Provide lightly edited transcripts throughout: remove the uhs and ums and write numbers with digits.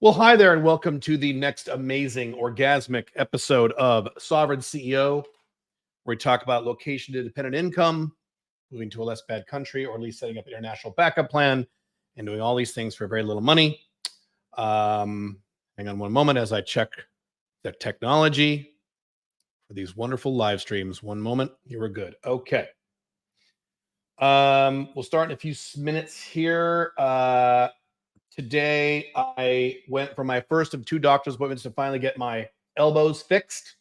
Well, hi there, and welcome to the next amazing orgasmic episode of Sovereign CEO, where we talk about location independent income, moving to a less bad country, or at least setting up an international backup plan, and doing all these things for very little money. Hang on one moment as I check the technology for these wonderful live streams. One moment, here we're good. Okay. We'll start in a few minutes here. Today, I went for my first of two doctor's appointments to finally get my elbows fixed.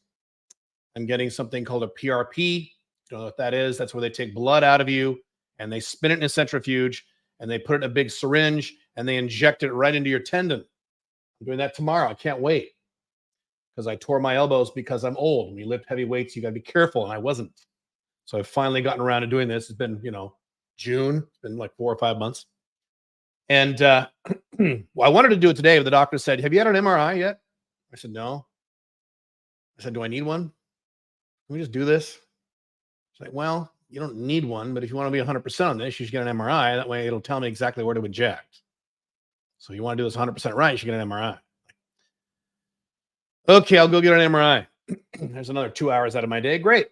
I'm getting something called a PRP. Don't know what that is. That's where they take blood out of you and they spin it in a centrifuge and they put it in a big syringe and they inject it right into your tendon. I'm doing that tomorrow. I can't wait because I tore my elbows because I'm old. When you lift heavy weights, you got to be careful, and I wasn't. So I've finally gotten around to doing this. It's been, June. It's been like 4 or 5 months. And well, I wanted to do it today, but the doctor said, "Have you had an MRI yet?" I said, "No." I said, "Do I need one? Can we just do this?" She's like, "Well, you don't need one, but if you want to be 100% on this, you should get an MRI. That way it'll tell me exactly where to inject. So you want to do this 100% right, you should get an MRI." Okay, I'll go get an MRI. There's another 2 hours out of my day. Great.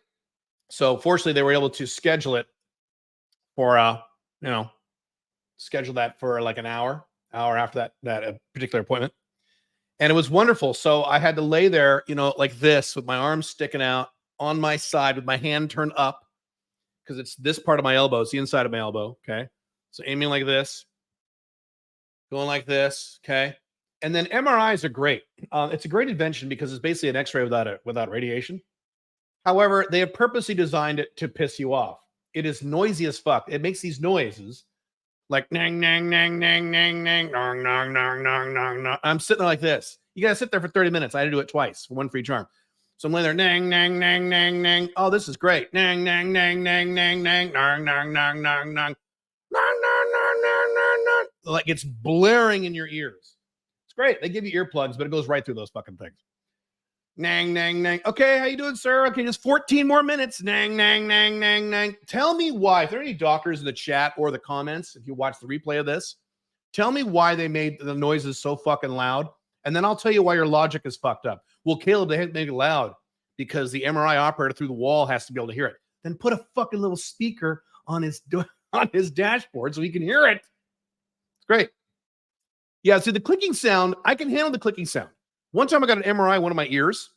So fortunately, they were able to schedule it for, schedule that for like an hour after that particular appointment. And it was wonderful. So I had to lay there, like this with my arms sticking out on my side with my hand turned up because it's this part of my elbow. It's the inside of my elbow. Okay. So aiming like this, going like this. Okay. And then MRIs are great. It's a great invention because it's basically an X-ray without radiation. However, they have purposely designed it to piss you off. It is noisy as fuck. It makes these noises like nang, nang, nang, nang, nang, nang, nang, nang, nang, nang, nang, nang. I'm sitting there like this. You got to sit there for 30 minutes. I had to do it twice for one for each arm. So I'm laying there, nang, nang, nang, nang, nang. Oh, this is great. Nang, nang, nang, nang, nang, nang, nang, nang, nang, nang, nang, nang. Like it's blaring in your ears. It's great. They give you earplugs, but it goes right through those fucking things. Nang, nang, nang. Okay, how you doing, sir? Okay, just 14 more minutes. Nang, nang, nang, nang, nang. Tell me why. If there are any doctors in the chat or the comments, if you watch the replay of this, tell me why they made the noises so fucking loud, and then I'll tell you why your logic is fucked up. Well, Caleb, they had to make it loud because the MRI operator through the wall has to be able to hear it. Then put a fucking little speaker on his dashboard so he can hear it. It's great. Yeah, see the clicking sound, I can handle the clicking sound. One time I got an MRI in one of my ears,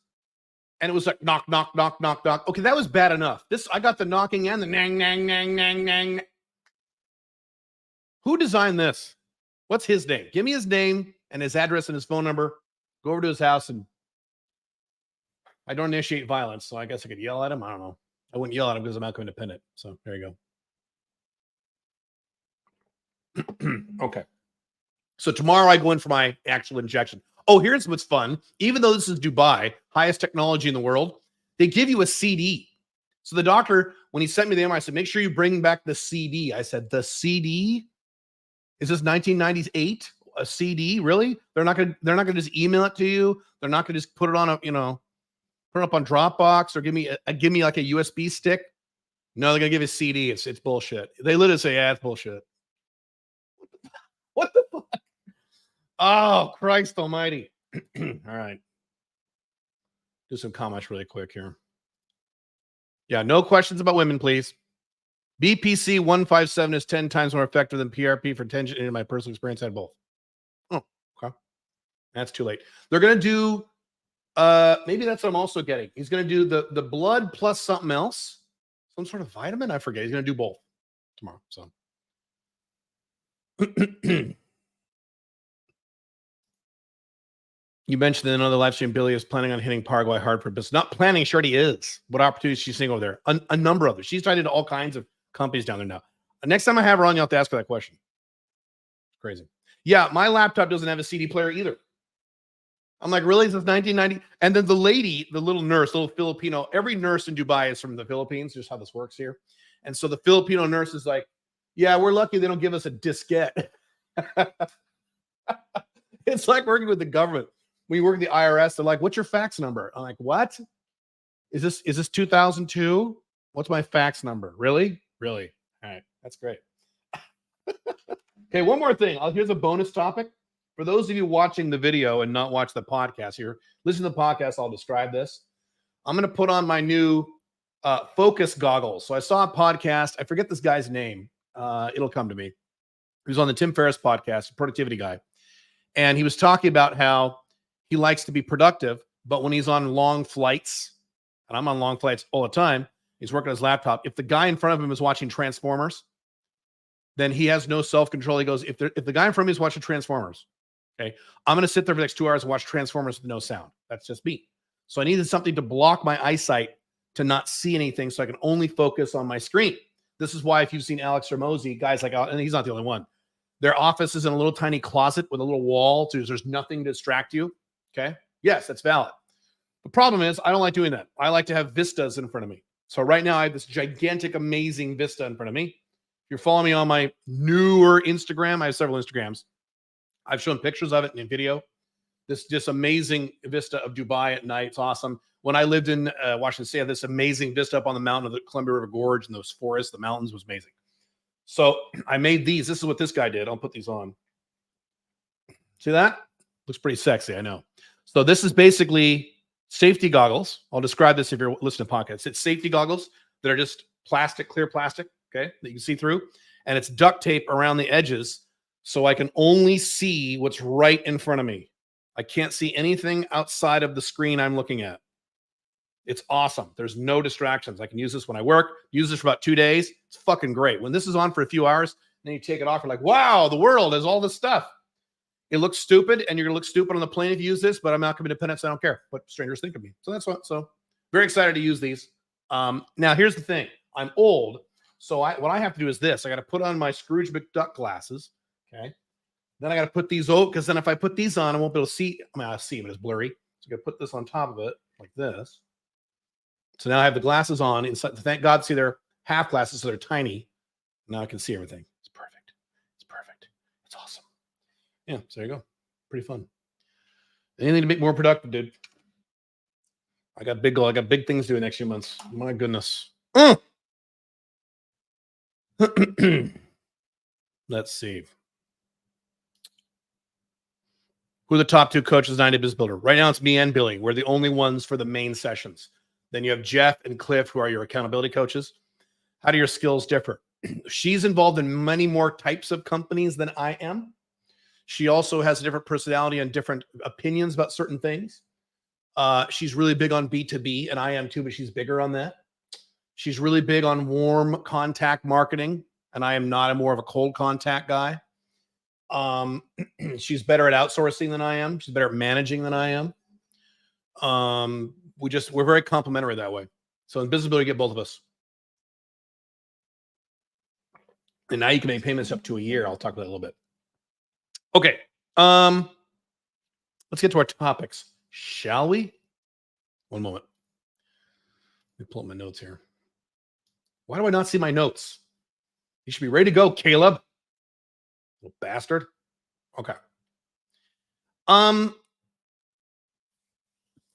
and it was like knock, knock, knock, knock, knock. Okay, that was bad enough. I got the knocking and the nang, nang, nang, nang, nang. Who designed this? What's his name? Give me his name and his address and his phone number. Go over to his house, and I don't initiate violence, so I guess I could yell at him. I don't know. I wouldn't yell at him because I'm outcome independent. So there you go. Okay. So tomorrow I go in for my actual injection. Oh, here's what's fun. Even though this is Dubai, highest technology in the world, they give you a CD. So the doctor, when he sent me the MRI, I said, "Make sure you bring back the CD." I said, "The CD? Is this 1998? A CD? Really? They're not gonna just email it to you. They're not gonna just put it on put it up on Dropbox or give me like a USB stick. No, they're gonna give you a CD. It's bullshit." They literally say, "Yeah, it's bullshit." What the fuck? Oh, Christ almighty. All right. Do some comments really quick here. Yeah, no questions about women, please. BPC 157 is 10 times more effective than PRP for tension. In my personal experience, I had both. Oh, okay. That's too late. They're going to do, maybe that's what I'm also getting. He's going to do the blood plus something else. Some sort of vitamin? I forget. He's going to do both tomorrow. So. You mentioned in another live stream, Billy is planning on hitting Paraguay hard for business. Not planning, she already is. What opportunities she's seeing over there? A number of them. She's tied into all kinds of companies down there now. Next time I have her on, you'll have to ask her that question. Crazy. Yeah, my laptop doesn't have a CD player either. I'm like, really? Since 1990? And then the lady, the little nurse, little Filipino, every nurse in Dubai is from the Philippines, just how this works here. And so the Filipino nurse is like, "Yeah, we're lucky they don't give us a diskette." It's like working with the government. When you work at the IRS, they're like, "What's your fax number?" I'm like, "What? Is this 2002? What's my fax number? Really? Really? All right. That's great." Okay, one more thing. Here's a bonus topic. For those of you watching the video and not watch the podcast here, listen to the podcast. I'll describe this. I'm going to put on my new focus goggles. So I saw a podcast. I forget this guy's name. It'll come to me. He was on the Tim Ferriss podcast, a productivity guy. And he was talking about how he likes to be productive, but when he's on long flights, and I'm on long flights all the time, he's working on his laptop. If the guy in front of him is watching Transformers, then he has no self-control. He goes, if the guy in front of me is watching Transformers, okay, I'm going to sit there for the next 2 hours and watch Transformers with no sound. That's just me. So I needed something to block my eyesight to not see anything so I can only focus on my screen. This is why if you've seen Alex Hormozi, guys like, and he's not the only one, their office is in a little tiny closet with a little wall. So there's nothing to distract you. Okay. Yes, that's valid. The problem is I don't like doing that. I like to have vistas in front of me. So right now I have this gigantic, amazing vista in front of me. If you're following me on my newer Instagram, I have several Instagrams. I've shown pictures of it in video. This amazing vista of Dubai at night. It's awesome. When I lived in Washington State, I had this amazing vista up on the mountain of the Columbia River Gorge and those forests, the mountains was amazing. So I made these. This is what this guy did. I'll put these on. See that? Looks pretty sexy, I know. So this is basically safety goggles. I'll describe this if you're listening to podcasts. It's safety goggles that are just plastic, clear plastic, okay, that you can see through. And it's duct tape around the edges so I can only see what's right in front of me. I can't see anything outside of the screen I'm looking at. It's awesome. There's no distractions. I can use this when I work. Use this for about 2 days. It's fucking great. When this is on for a few hours, then you take it off. You're like, wow, the world has all this stuff. It looks stupid, and you're gonna look stupid on the plane if you use this. But I'm not gonna be dependent, so I don't care what strangers think of me. So that's what. So very excited to use these. Now here's the thing. I'm old, so what I have to do is this. I got to put on my Scrooge McDuck glasses. Okay. Then I got to put these over because then if I put these on, I won't be able to see. I mean, I'll see, but it's blurry. So I got to put this on top of it like this. So now I have the glasses on. Inside, thank God, see they're half glasses, so they're tiny. Now I can see everything. It's perfect. It's perfect. It's awesome. Yeah, so there you go. Pretty fun. Anything to make more productive, dude. I got big things to do in the next few months. My goodness. Let's see. Who are the top 2 coaches in 9-Day Business Builder? Right now, it's me and Billy. We're the only ones for the main sessions. Then you have Jeff and Cliff, who are your accountability coaches. How do your skills differ? She's involved in many more types of companies than I am. She also has a different personality and different opinions about certain things. She's really big on B2B, and I am too, but she's bigger on that. She's really big on warm contact marketing, and I am not. I'm more of a cold contact guy. She's better at outsourcing than I am. She's better at managing than I am. We're very complementary that way. So in business building, you get both of us. And now you can make payments up to a year. I'll talk about that a little bit. Okay. Let's get to our topics, shall we? One moment. Let me pull up my notes here. Why do I not see my notes? You should be ready to go, Caleb. Little bastard. Okay. I'm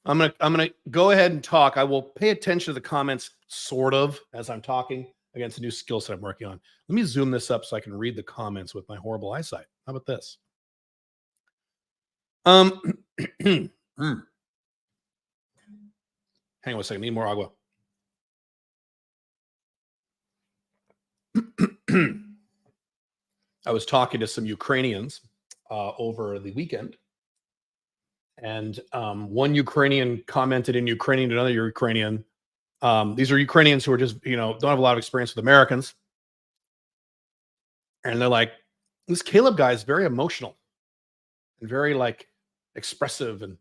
gonna go ahead and talk. I will pay attention to the comments sort of as I'm talking against a new skill set I'm working on. Let me zoom this up so I can read the comments with my horrible eyesight. How about this? Hang on a second. Need more agua. I was talking to some Ukrainians over the weekend, and one Ukrainian commented in Ukrainian to another Ukrainian. These are Ukrainians who are just, don't have a lot of experience with Americans. And they're like, this Caleb guy is very emotional and very expressive. And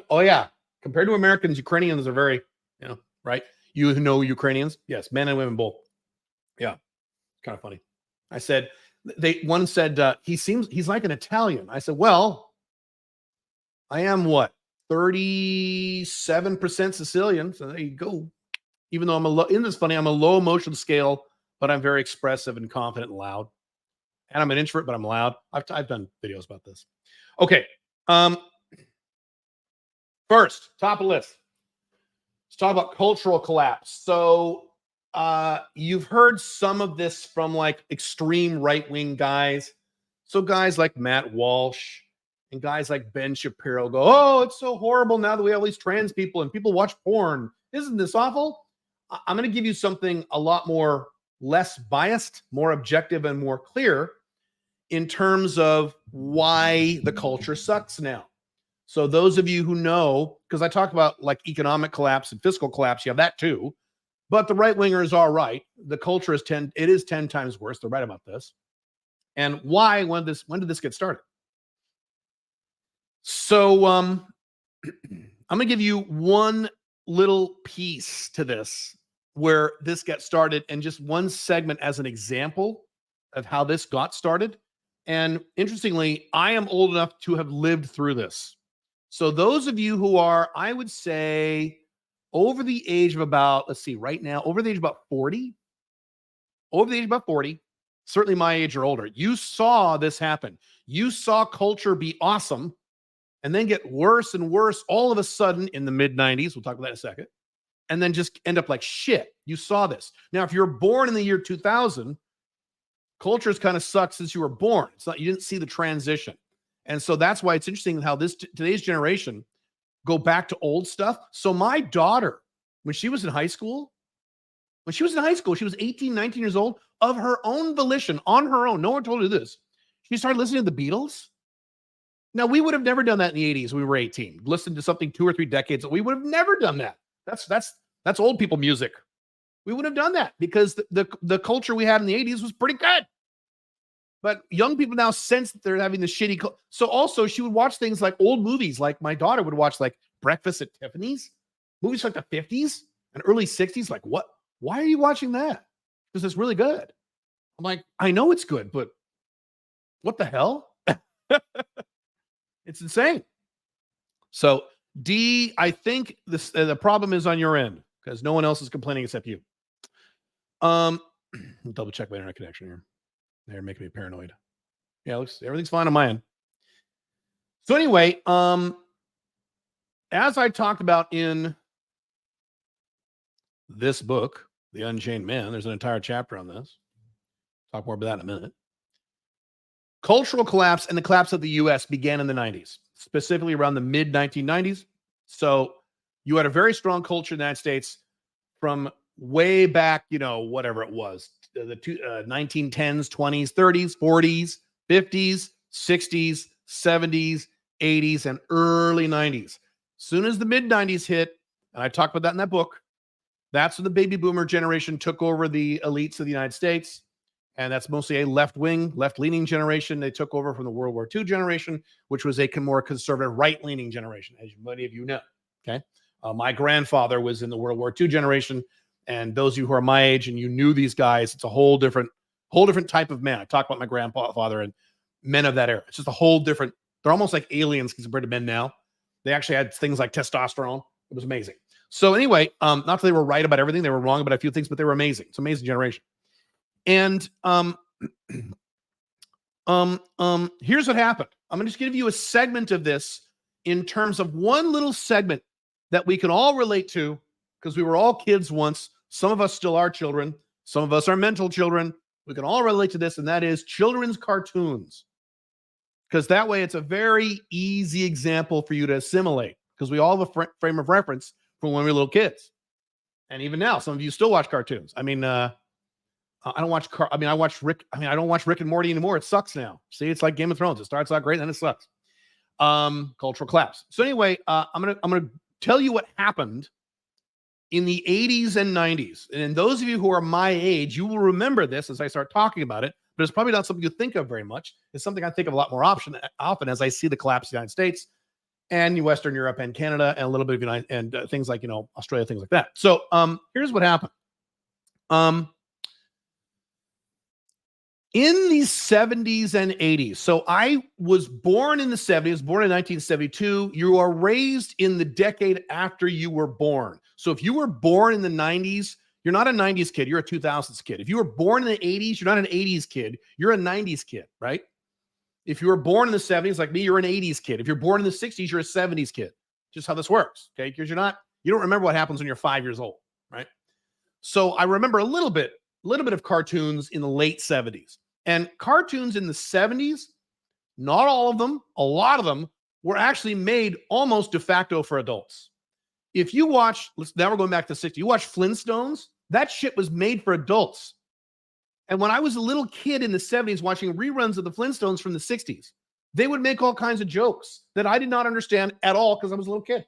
oh yeah, compared to Americans, Ukrainians are very, right? You know Ukrainians? Yes, men and women both. Yeah, kind of funny. I said, one said, he's like an Italian. I said, well, I am what? 37% Sicilian. So there you go. Even though isn't this funny? I'm a low emotion scale, but I'm very expressive and confident and loud. And I'm an introvert, but I'm loud. I've done videos about this. Okay. First, top of the list. Let's talk about cultural collapse. So you've heard some of this from extreme right-wing guys So guys like Matt Walsh and guys like Ben Shapiro go, oh, it's so horrible now that we have all these trans people and people watch porn. Isn't this awful? I'm going to give you something a lot more less biased, more objective, and more clear in terms of why the culture sucks now. So those of you who know, because I talk about like economic collapse and fiscal collapse, you have that too. But the right wingers are right. The culture is 10 times worse. They're right about this. And why? When did this get started? So I'm gonna give you one little piece to this where this gets started, and just one segment as an example of how this got started. And interestingly, I am old enough to have lived through this. So those of you who are, I would say, over the age of about, let's see, right now, over the age of about 40, certainly my age or older, you saw this happen. You saw culture be awesome and then get worse and worse all of a sudden in the mid 90s. We'll talk about that in a second. And then just end up like shit. You saw this. Now, if you're born in the year 2000, culture's kind of sucked since you were born. It's not, you didn't see the transition. And so that's why it's interesting how today's generation go back to old stuff. So my daughter, when she was in high school, she was 18, 19 years old, of her own volition, on her own. No one told her this. She started listening to the Beatles. Now, we would have never done that in the 80s when we were 18. Listened to something 2 or 3 decades. We would have never done that. That's old people music. We would have done that because the culture we had in the 80s was pretty good. But young people now sense that they're having the shitty. So also she would watch things like old movies. Like my daughter would watch like Breakfast at Tiffany's, movies like the 50s and early 60s. Like, what? Why are you watching that? Because it's really good. I'm like, I know it's good, but what the hell? It's insane. So D, I think this the problem is on your end because no one else is complaining except you. Double check my internet connection here. They're making me paranoid. Yeah, everything's fine on my end. So anyway, as I talked about in this book, The Unchained Man, there's an entire chapter on this. Talk more about that in a minute. Cultural collapse and the collapse of the U.S. began in the 90s, specifically around the mid 1990s. So you had a very strong culture in the United States from way back, whatever it was, the 1910s, 20s, 30s, 40s, 50s, 60s, 70s, 80s, and early 90s. Soon as the mid 90s hit, and I talked about that in that book, that's when the baby boomer generation took over the elites of the United States. And that's mostly a left-leaning generation. They took over from the World War II generation, which was a more conservative, right-leaning generation, as many of you know. Okay, my grandfather was in the World War II generation, and those of you who are my age and you knew these guys, it's a whole different type of man. I talked about my grandfather and men of that era. It's just a whole different. They're almost like aliens compared to men now. They actually had things like testosterone. It was amazing. So anyway, not that they were right about everything, they were wrong about a few things, but they were amazing. It's an amazing generation. And here's what happened. I'm going to just give you a segment of this in terms of one little segment that we can all relate to because we were all kids once. Some of us still are children. Some of us are mental children. We can all relate to this, and that is children's cartoons. Because that way it's a very easy example for you to assimilate because we all have a frame of reference from when we were little kids. And even now, some of you still watch cartoons. I mean, I don't watch I watch Rick. I don't watch Rick and Morty anymore. It sucks now. See, it's like Game of Thrones. It starts out great, then it sucks. Cultural collapse. So anyway, I'm gonna tell you what happened in the 80s and 90s. And those of you who are my age, you will remember this as I start talking about it. But it's probably not something you think of very much. It's something I think of a lot more often as I see the collapse of the United States and Western Europe and Canada and a little bit of things like Australia, things like that. So here's what happened. In the 70s and 80s, so I was born in the 70s, born in 1972. You are raised in the decade after you were born. So if you were born in the 90s, you're not a 90s kid, you're a 2000s kid. If you were born in the 80s, you're not an 80s kid, you're a 90s kid, right? If you were born in the 70s, like me, you're an 80s kid. If you're born in the 60s, you're a 70s kid. Just how this works, okay? Because you don't remember what happens when you're 5 years old, right? So I remember a little bit of cartoons in the late 70s. And cartoons in the 70s not all of them, a lot of them were actually made almost de facto for adults. If you watch, now we're going back to the 60s, you watch Flintstones, that shit was made for adults. And when I was a little kid in the 70s watching reruns of the Flintstones from the 60s, they would make all kinds of jokes that I did not understand at all because I was a little kid.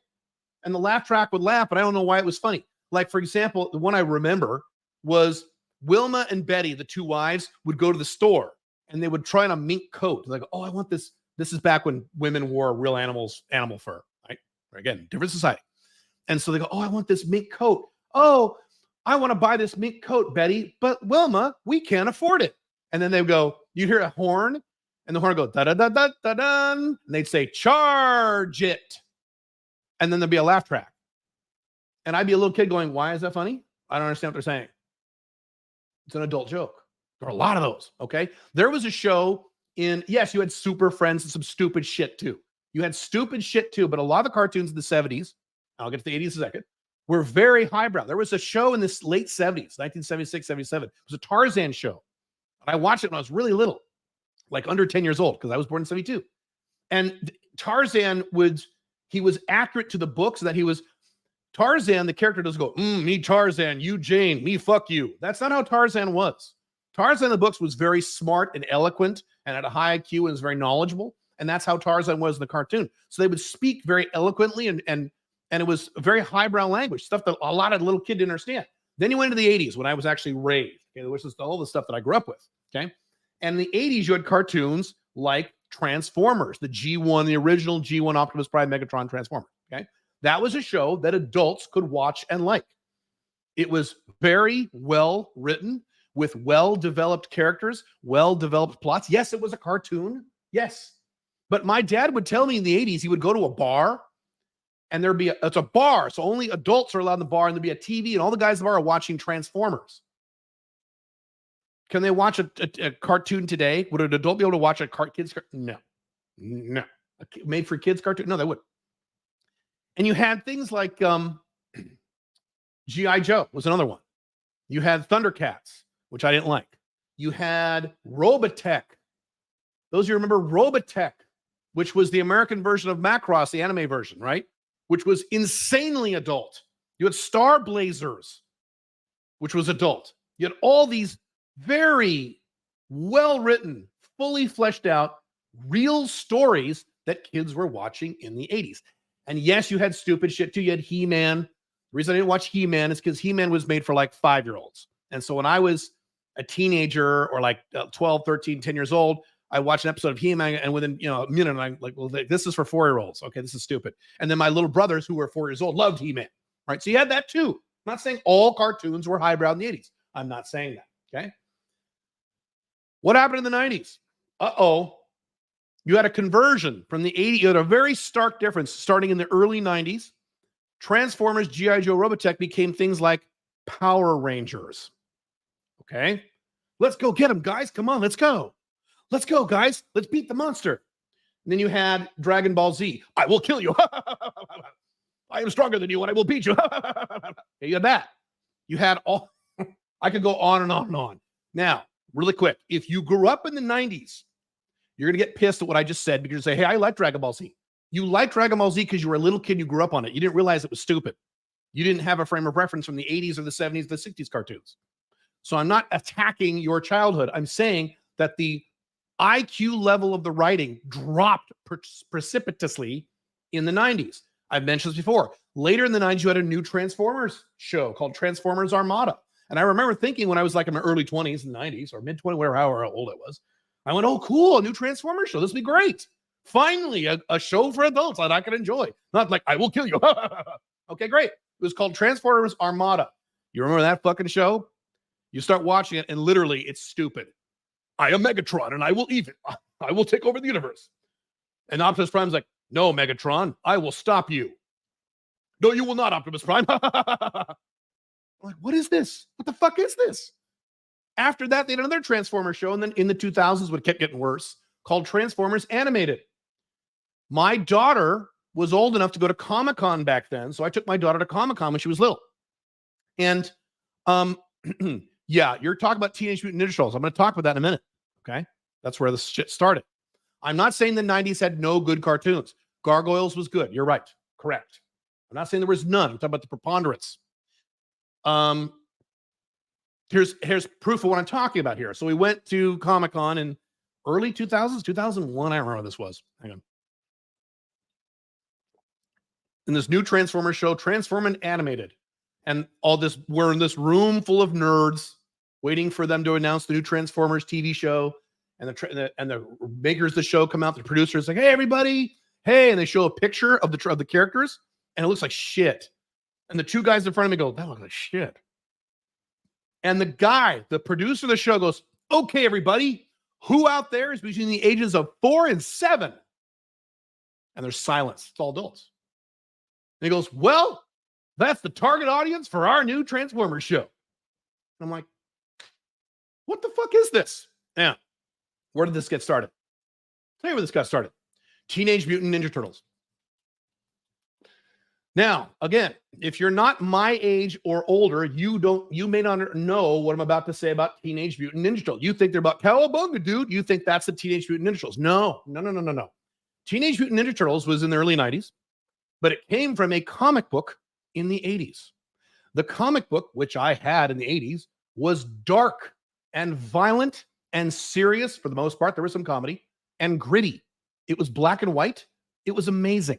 And the laugh track would laugh, but I don't know why it was funny. Like, for example, the one I remember was Wilma and Betty, the two wives, would go to the store and they would try on a mink coat. Like, oh, I want this. This is back when women wore real animal fur, right? Again, different society. And so they go, oh, I want this mink coat. Oh, I want to buy this mink coat, Betty, but Wilma, we can't afford it. And then they would go, you hear a horn, and the horn would go, da-da-da-da-da-da, and they'd say, charge it. And then there'd be a laugh track. And I'd be a little kid going, why is that funny? I don't understand what they're saying. It's an adult joke. There are a lot of those, okay? There was a show yes, you had Super Friends and some stupid shit too. You had stupid shit too, but a lot of the cartoons in the 70s, I'll get to the 80s in a second, were very highbrow. There was a show in the late 70s, 1976, 77. It was a Tarzan show. And I watched it when I was really little, like under 10 years old, because I was born in 72. And Tarzan he was accurate to the books that he was Tarzan. The character doesn't go, me Tarzan, you Jane, me fuck you. That's not how Tarzan was. Tarzan in the books was very smart and eloquent and had a high IQ and was very knowledgeable. And that's how Tarzan was in the cartoon. So they would speak very eloquently and it was very highbrow language, stuff that a lot of little kids didn't understand. Then you went into the 80s when I was actually raised, okay, which is all the stuff that I grew up with, okay? And in the 80s, you had cartoons like Transformers, the G1, the original G1 Optimus Prime Megatron Transformer, okay? That was a show that adults could watch and like. It was very well written with well-developed characters, well-developed plots. Yes, it was a cartoon, yes. But my dad would tell me in the 80s, he would go to a bar, and it's a bar, so only adults are allowed in the bar, and there'd be a TV, and all the guys in the bar are watching Transformers. Can they watch a cartoon today? Would an adult be able to watch a kids cartoon? No. A made for kids cartoon? No, they wouldn't. And you had things like G.I. Joe was another one. You had Thundercats, which I didn't like. You had Robotech. Those of you remember Robotech, which was the American version of Macross, the anime version, right? Which was insanely adult. You had Star Blazers, which was adult. You had all these very well-written, fully fleshed out, real stories that kids were watching in the 80s. And yes, you had stupid shit too. You had He-Man. The reason I didn't watch He-Man is because He-Man was made for like 5-year-olds. And so when I was a teenager or like 12, 13, 10 years old, I watched an episode of He-Man, and within a minute, I'm like, well, this is for 4-year-olds. Okay, this is stupid. And then my little brothers, who were 4 years old, loved He-Man. Right? So you had that too. I'm not saying all cartoons were highbrow in the 80s. I'm not saying that. Okay. What happened in the 90s? You had a conversion from the 80s. You had a very stark difference starting in the early 90s. Transformers, G.I. Joe, Robotech became things like Power Rangers. Okay. Let's go get them, guys. Come on, let's go. Let's go, guys. Let's beat the monster. And then you had Dragon Ball Z. I will kill you. I am stronger than you and I will beat you. You had that. You had all. I could go on and on and on. Now, really quick, if you grew up in the 90s, you're going to get pissed at what I just said because you say, hey, I like Dragon Ball Z. You like Dragon Ball Z because you were a little kid and you grew up on it. You didn't realize it was stupid. You didn't have a frame of reference from the 80s or the 70s, the 60s cartoons. So I'm not attacking your childhood. I'm saying that the IQ level of the writing dropped precipitously in the 90s. I've mentioned this before. Later in the 90s, you had a new Transformers show called Transformers Armada. And I remember thinking when I was like in my early 20s and 90s or mid 20s, however old I was, I went, oh, cool, a new Transformers show. This will be great. Finally, a show for adults that I can enjoy. Not like, I will kill you. Okay, great. It was called Transformers Armada. You remember that fucking show? You start watching it, and literally, it's stupid. I am Megatron, and I will even. I will take over the universe. And Optimus Prime's like, no, Megatron, I will stop you. No, you will not, Optimus Prime. Like, what is this? What the fuck is this? After that, they had another Transformers show, and then in the 2000s, it kept getting worse, called Transformers Animated. My daughter was old enough to go to Comic-Con back then, so I took my daughter to Comic-Con when she was little. And, yeah, you're talking about Teenage Mutant Ninja Turtles. I'm going to talk about that in a minute, okay? That's where this shit started. I'm not saying the 90s had no good cartoons. Gargoyles was good. You're right. Correct. I'm not saying there was none. I'm talking about the preponderance. Here's proof of what I'm talking about here. So we went to Comic-Con in early 2000s, 2001. I don't remember what this was. Hang on. In this new Transformers show, Transforming Animated. And all this, we're in this room full of nerds waiting for them to announce the new Transformers TV show. And the makers of the show come out, the producers like, hey, everybody. Hey, and they show a picture of the characters, and it looks like shit. And the two guys in front of me go, that looks like shit. And the producer of the show goes, okay, everybody, who out there is between the ages of 4 and 7? And there's silence. It's all adults. And he goes, well, that's the target audience for our new Transformers show. And I'm like, what the fuck is this? Yeah. Where did this get started? I'll tell you where this got started. Teenage Mutant Ninja Turtles. Now, again, if you're not my age or older, you may not know what I'm about to say about Teenage Mutant Ninja Turtles. You think they're about Cowabunga, dude. You think that's the Teenage Mutant Ninja Turtles. No. Teenage Mutant Ninja Turtles was in the early 90s, but it came from a comic book in the 80s. The comic book, which I had in the 80s, was dark and violent and serious for the most part. There was some comedy and gritty. It was black and white. It was amazing.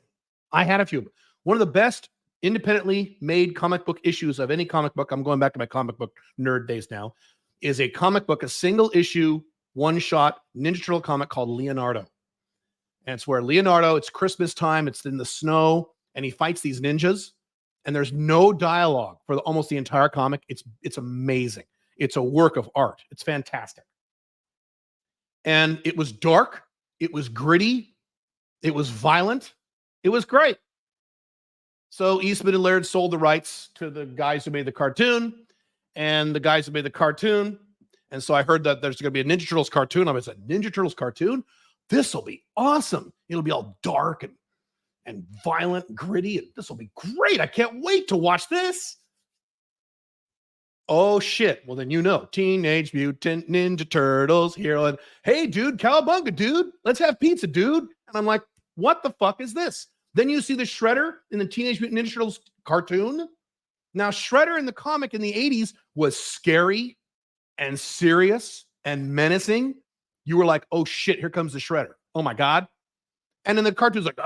I had a few. One of the best independently made comic book issues of any comic book, I'm going back to my comic book nerd days now, is a comic book, a single issue, one-shot Ninja Turtle comic called Leonardo. And it's where Leonardo, it's Christmas time, it's in the snow, and he fights these ninjas, and there's no dialogue for almost the entire comic. It's amazing. It's a work of art. It's fantastic. And it was dark. It was gritty. It was violent. It was great. So Eastman and Laird sold the rights to the guys who made the cartoon, and the guys who made the cartoon. And so I heard that there's going to be a Ninja Turtles cartoon. I was like, Ninja Turtles cartoon? This will be awesome. It'll be all dark and violent and gritty. And this will be great. I can't wait to watch this. Oh, shit. Well, then Teenage Mutant Ninja Turtles hero. And hey, dude, Cowabunga, dude. Let's have pizza, dude. And I'm like, what the fuck is this? Then you see the Shredder in the Teenage Mutant Ninja Turtles cartoon. Now, Shredder in the comic in the 80s was scary and serious and menacing. You were like, oh, shit, here comes the Shredder. Oh, my God. And then the cartoon's like,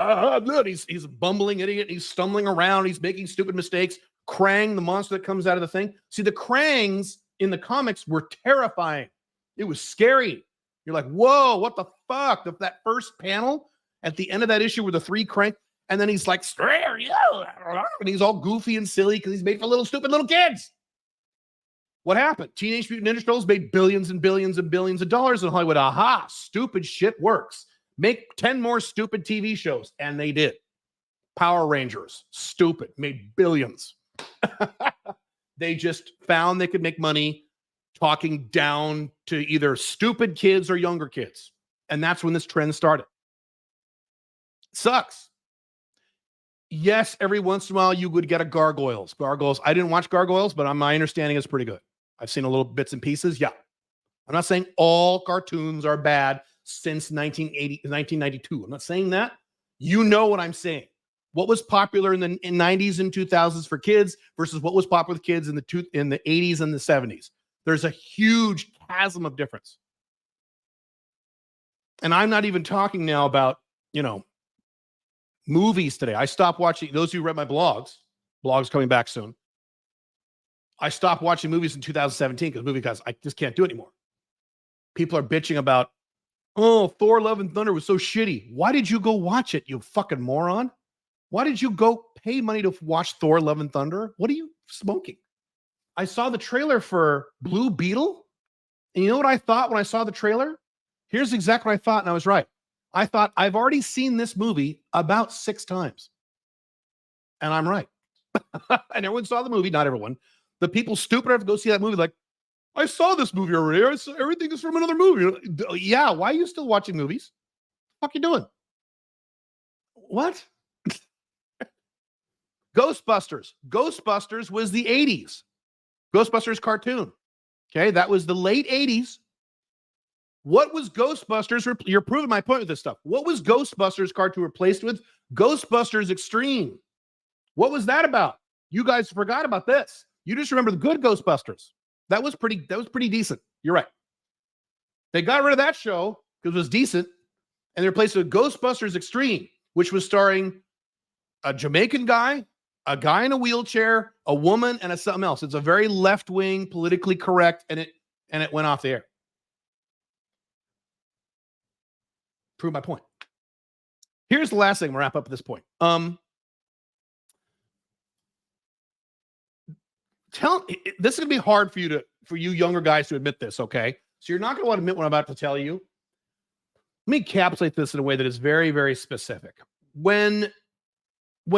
he's a bumbling idiot. He's stumbling around. He's making stupid mistakes. Krang, the monster that comes out of the thing. See, the Krangs in the comics were terrifying. It was scary. You're like, whoa, what the fuck? That first panel at the end of that issue were the 3 Krang. And then he's like, and he's all goofy and silly because he's made for stupid little kids. What happened? Teenage Mutant Ninja Turtles made billions and billions and billions of dollars in Hollywood. Aha, stupid shit works. Make 10 more stupid TV shows. And they did. Power Rangers, stupid, made billions. They just found they could make money talking down to either stupid kids or younger kids. And that's when this trend started. Sucks. Yes, every once in a while you would get a Gargoyles. I didn't watch Gargoyles, but my understanding is pretty good. I've seen a little bits and pieces. Yeah. I'm not saying all cartoons are bad since 1992. I'm not saying that. You know what I'm saying. What was popular in the 90s and 2000s for kids versus what was popular with kids in the 80s and the 70s. There's a huge chasm of difference. And I'm not even talking now about, movies today. I stopped watching, those who read my blogs coming back soon. I stopped watching movies in 2017 because I just can't do it anymore. People are bitching about, oh, Thor Love and Thunder was so shitty. Why did you go watch it, you fucking moron? Why did you go pay money to watch Thor Love and Thunder? What are you smoking? I saw the trailer for Blue Beetle. And you know what I thought when I saw the trailer? Here's exactly what I thought, and I was right. I thought, I've already seen this movie about 6 times. And I'm right. And everyone saw the movie, not everyone. The people stupid enough to go see that movie, like, I saw this movie already. Everything is from another movie. Yeah, why are you still watching movies? What the fuck are you doing? What? Ghostbusters. Ghostbusters was the 80s. Ghostbusters cartoon. Okay, that was the late 80s. What was Ghostbusters? You're proving my point with this stuff. What was Ghostbusters cartoon replaced with? Ghostbusters Extreme. What was that about? You guys forgot about this. You just remember the good Ghostbusters. That was pretty decent. You're right. They got rid of that show because it was decent, and they replaced it with Ghostbusters Extreme, which was starring a Jamaican guy, a guy in a wheelchair, a woman, and something else. It's a very left-wing, politically correct, and it went off the air. Prove my point. Here's the last thing. We'll wrap up at this point. This is gonna be hard for you younger guys to admit this, okay? So you're not gonna want to admit what I'm about to tell you. Let me encapsulate this in a way that is very, very specific. When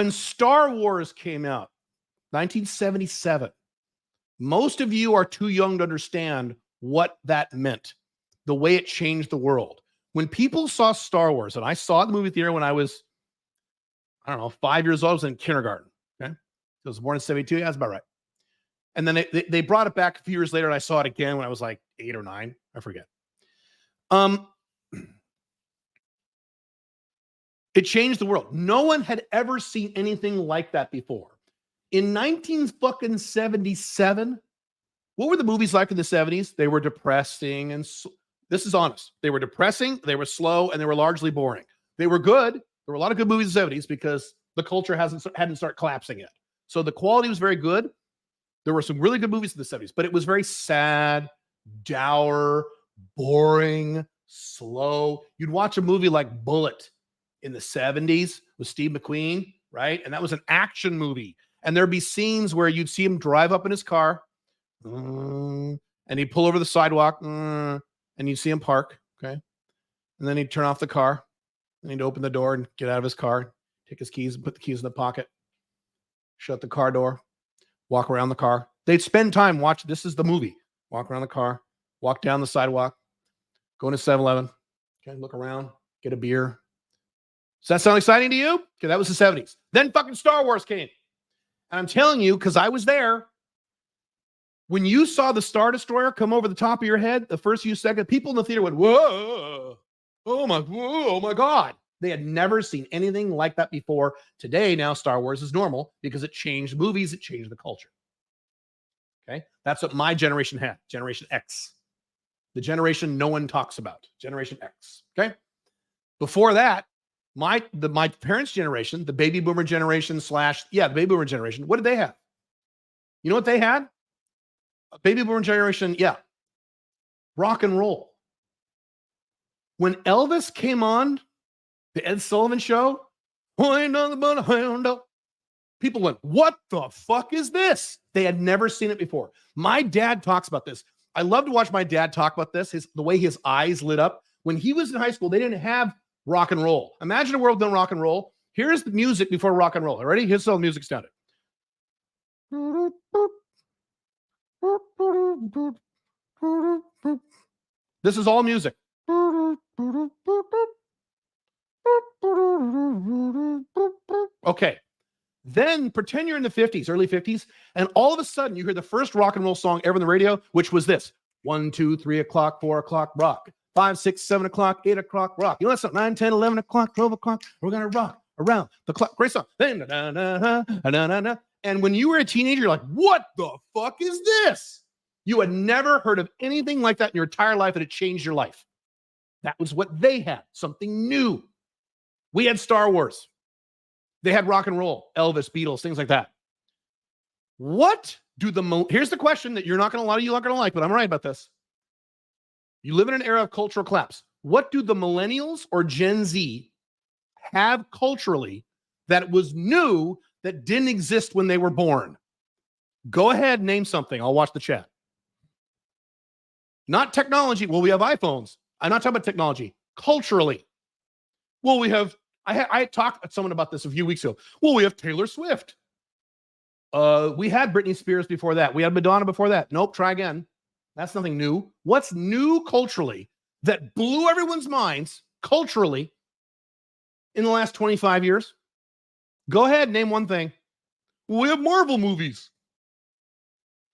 Star Wars came out, 1977, most of you are too young to understand what that meant, the way it changed the world. When people saw Star Wars, and I saw it in the movie theater when I was, 5 years old, I was in kindergarten. Okay, I was born in 72. Yeah, that's about right. And then they brought it back a few years later, and I saw it again when I was like 8 or 9. I forget. It changed the world. No one had ever seen anything like that before. In 1977, what were the movies like in the 70s? They were depressing, and this is honest. They were depressing, they were slow, and they were largely boring. They were good. There were a lot of good movies in the 70s because the culture hadn't started collapsing yet. So the quality was very good. There were some really good movies in the 70s, but it was very sad, dour, boring, slow. You'd watch a movie like Bullet in the 70s with Steve McQueen, right? And that was an action movie. And there'd be scenes where you'd see him drive up in his car, and he'd pull over the sidewalk, and you'd see him park, okay? And then he'd turn off the car, and he'd open the door and get out of his car, take his keys and put the keys in the pocket, shut the car door, walk around the car. They'd spend time watching. This is the movie. Walk around the car, walk down the sidewalk, go into 7-Eleven, okay, look around, get a beer. Does that sound exciting to you? Okay, that was the 70s. Then fucking Star Wars came. And I'm telling you, because I was there, when you saw the Star Destroyer come over the top of your head, the first few seconds, people in the theater went, whoa, oh my God. They had never seen anything like that before. Today, now Star Wars is normal because it changed movies, it changed the culture. Okay, that's what my generation had, Generation X. The generation no one talks about, Generation X. Okay, before that, my parents' generation, the baby boomer generation the baby boomer generation, what did they have? You know what they had? A baby boomer generation, rock and roll. When Elvis came on the Ed Sullivan Show, people went, what the fuck is this? They had never seen it before. My dad talks about this. I love to watch my dad talk about this, the way his eyes lit up. When he was in high school, they didn't have rock and roll. Imagine a world without rock and roll. Here's the music before rock and roll. Ready? Here's how the music sounded. This is all music. Okay. Then pretend you're in the 50s, early 50s, and all of a sudden you hear the first rock and roll song ever on the radio, which was this: 1, 2, 3 o'clock, 4 o'clock, rock. 5, 6, 7 o'clock, 8 o'clock, rock. You know, that's 9, 10, 11 o'clock, 12 o'clock. We're going to rock around the clock. Great song. And when you were a teenager, you're like, what the fuck is this? You had never heard of anything like that in your entire life, and it changed your life. That was what they had, something new. We had Star Wars. They had rock and roll, Elvis, Beatles, things like that. Here's the question that a lot of you aren't going to like, but I'm right about this. You live in an era of cultural collapse. What do the millennials or Gen Z have culturally that was new that didn't exist when they were born? Go ahead, name something. I'll watch the chat. Not technology. Well, we have iPhones. I'm not talking about technology. Culturally. Well, I talked to someone about this a few weeks ago. Well, we have Taylor Swift. We had Britney Spears before that. We had Madonna before that. Nope, try again. That's nothing new. What's new culturally that blew everyone's minds culturally in the last 25 years? Go ahead, name one thing. We have Marvel movies.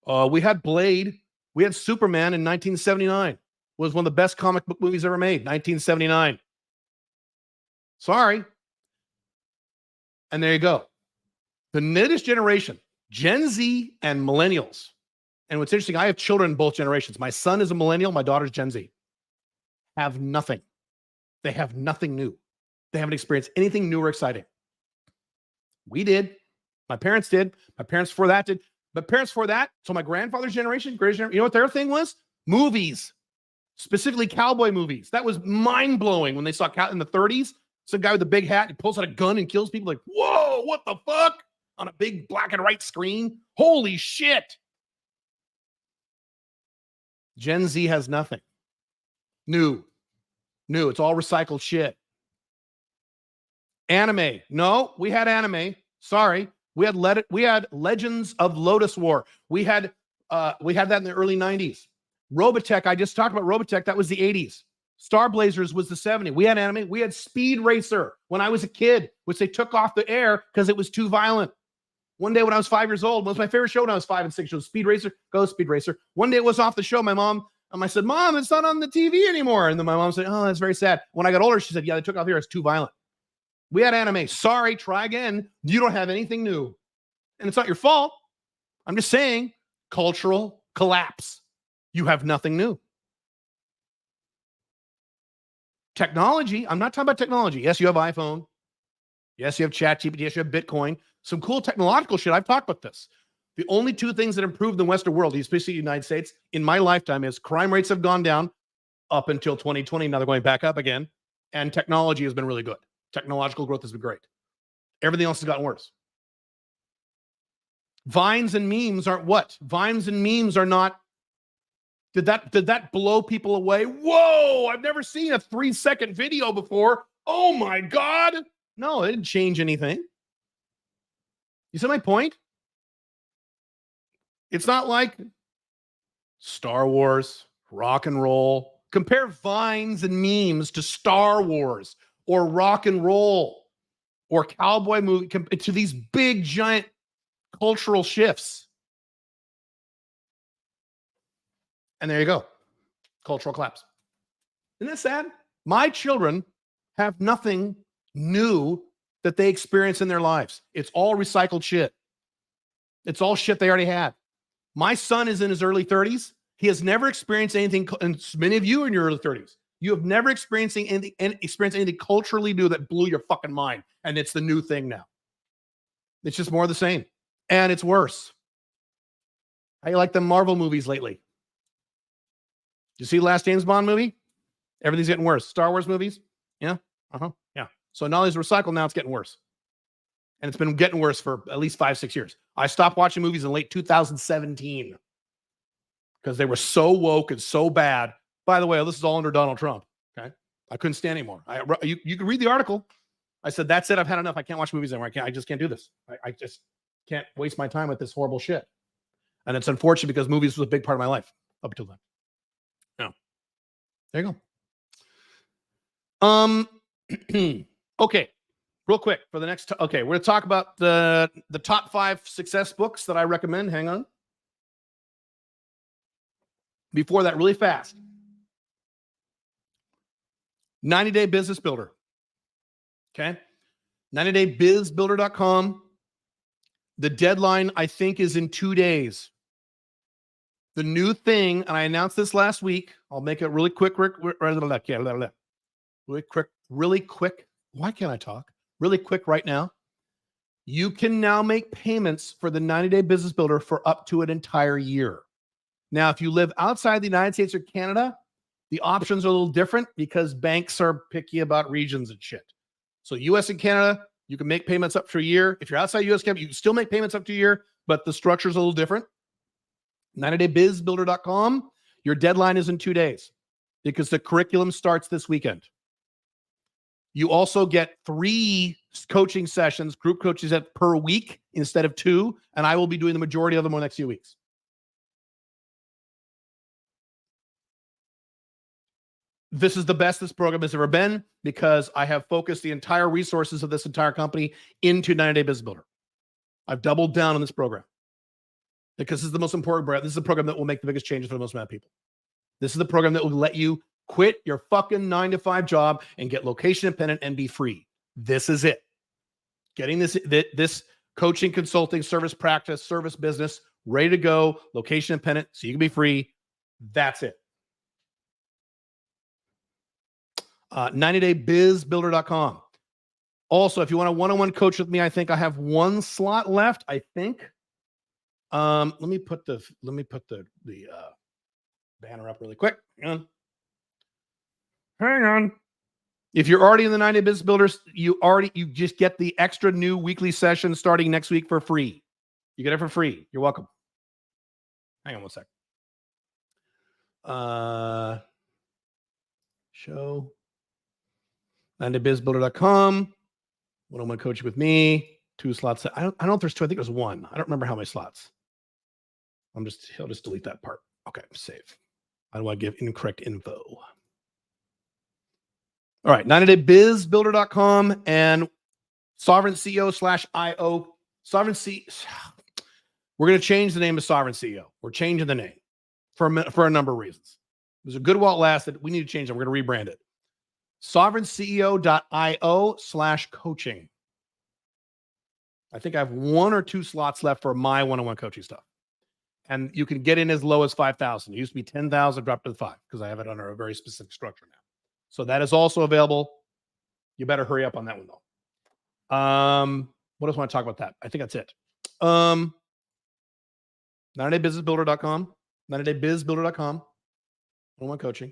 We had Blade. We had Superman in 1979. was one of the best comic book movies ever made, 1979. Sorry. And there you go. The latest generation, Gen Z and millennials. And what's interesting, I have children in both generations. My son is a millennial. My daughter's Gen Z. Have nothing. They have nothing new. They haven't experienced anything new or exciting. We did. My parents did. My parents before that did. But parents before that, so my grandfather's generation, greatest generation, you know what their thing was? Movies. Specifically cowboy movies. That was mind-blowing when they saw in the 30s. Some guy with a big hat, he pulls out a gun and kills people. Like, whoa, what the fuck? On a big black and white screen. Holy shit. Gen Z has nothing. New. It's all recycled shit. Anime. No, we had anime. Sorry. We had Legends of Lotus War. We had that in the early 90s. Robotech, I just talked about Robotech. That was the 80s. Star Blazers was the 70s. We had anime. We had Speed Racer when I was a kid, which they took off the air because it was too violent. One day when I was 5 years old, it was my favorite show when I was 5 and 6 years old. Speed Racer, go Speed Racer. One day it was off the show. I said, Mom, it's not on the TV anymore. And then my mom said, oh, that's very sad. When I got older, she said, yeah, they took off the air. It's too violent. We had anime. Sorry, try again. You don't have anything new. And it's not your fault. I'm just saying, cultural collapse. You have nothing new. Technology, I'm not talking about technology. Yes, you have iPhone. Yes, you have ChatGPT. Yes, you have Bitcoin. Some cool technological shit. I've talked about this. The only two things that improved in the Western world, especially the United States, in my lifetime is crime rates have gone down up until 2020. Now they're going back up again. And technology has been really good. Technological growth has been great. Everything else has gotten worse. Vines and memes aren't what? Vines and memes are not. Did that blow people away? Whoa, I've never seen a 3-second video before. Oh my God. No, it didn't change anything. You see my point? It's not like Star Wars, rock and roll. Compare Vines and memes to Star Wars or rock and roll or cowboy movie to these big, giant cultural shifts. And there you go. Cultural collapse. Isn't that sad? My children have nothing new that they experience in their lives. It's all recycled shit. It's all shit they already had. My son is in his early 30s. He has never experienced anything, and many of you are in your early 30s. You have never experienced anything culturally new that blew your fucking mind. And it's the new thing now. It's just more of the same. And it's worse. How you like the Marvel movies lately? You see the last James Bond movie? Everything's getting worse. Star Wars movies? Yeah. Yeah. So not only is it recycled, now it's getting worse. And it's been getting worse for at least 5-6 years. I stopped watching movies in late 2017 because they were so woke and so bad. By the way, this is all under Donald Trump. Okay. I couldn't stand anymore. You can read the article. I said, that's it. I've had enough. I can't watch movies anymore. I just can't do this. I just can't waste my time with this horrible shit. And it's unfortunate because movies was a big part of my life up until then. No. There you go. Okay. Real quick for the next. Okay. We're going to talk about the top 5 success books that I recommend. Hang on. Before that, really fast. 90-Day Business Builder. Okay. 90daybizbuilder.com. The deadline, I think, is in 2 days. The new thing, and I announced this last week. I'll make it really quick. Really quick. Why can't I talk? Really quick right now. You can now make payments for the 90-Day Business Builder for up to an entire year. Now, if you live outside the United States or Canada, the options are a little different because banks are picky about regions and shit. So US and Canada, you can make payments up to a year. If you're outside US, Canada, you can still make payments up to a year, but the structure is a little different. 90daybizbuilder.com. Your deadline is in 2 days because the curriculum starts this weekend. You also get 3 coaching sessions, group coaches per week instead of 2, and I will be doing the majority of them over the next few weeks. This is the best this program has ever been because I have focused the entire resources of this entire company into 90-Day Business Builder. I've doubled down on this program because this is the most important program. This is the program that will make the biggest changes for the most amount of people. This is the program that will let you quit your fucking 9-to-5 job and get location independent and be free. This is it. Getting this coaching, consulting, service practice, service business ready to go, location independent, so you can be free. That's it. 90daybizbuilder.com. Also, if you want a one-on-one coach with me, I think I have one slot left. I think. Let me put the banner up really quick. Hang on. If you're already in the 90 Day Business Builders, you just get the extra new weekly session starting next week for free. You get it for free. You're welcome. Hang on one sec. Show 90daybizbuilder.com. One-on-one coaching with me. 2 slots. I don't know if there's 2. I think there's 1. I don't remember how many slots. He'll just delete that part. Okay, save. I don't want to give incorrect info. All right, 90daybizbuilder.com and Sovereign CEO/IO. Sovereign CEO. We're going to change the name of Sovereign CEO. We're changing the name for a number of reasons. It was a good while it lasted. We need to change it. We're going to rebrand it. SovereignCEO.io/coaching. I think I have 1 or 2 slots left for my one-on-one coaching stuff. And you can get in as low as 5,000. It used to be 10,000, dropped to 5 because I have it under a very specific structure now. So that is also available. You better hurry up on that one though. What else want to talk about that? I think that's it. 90daybizbuilder.com, 90daybizbuilder.com, one-on-one coaching.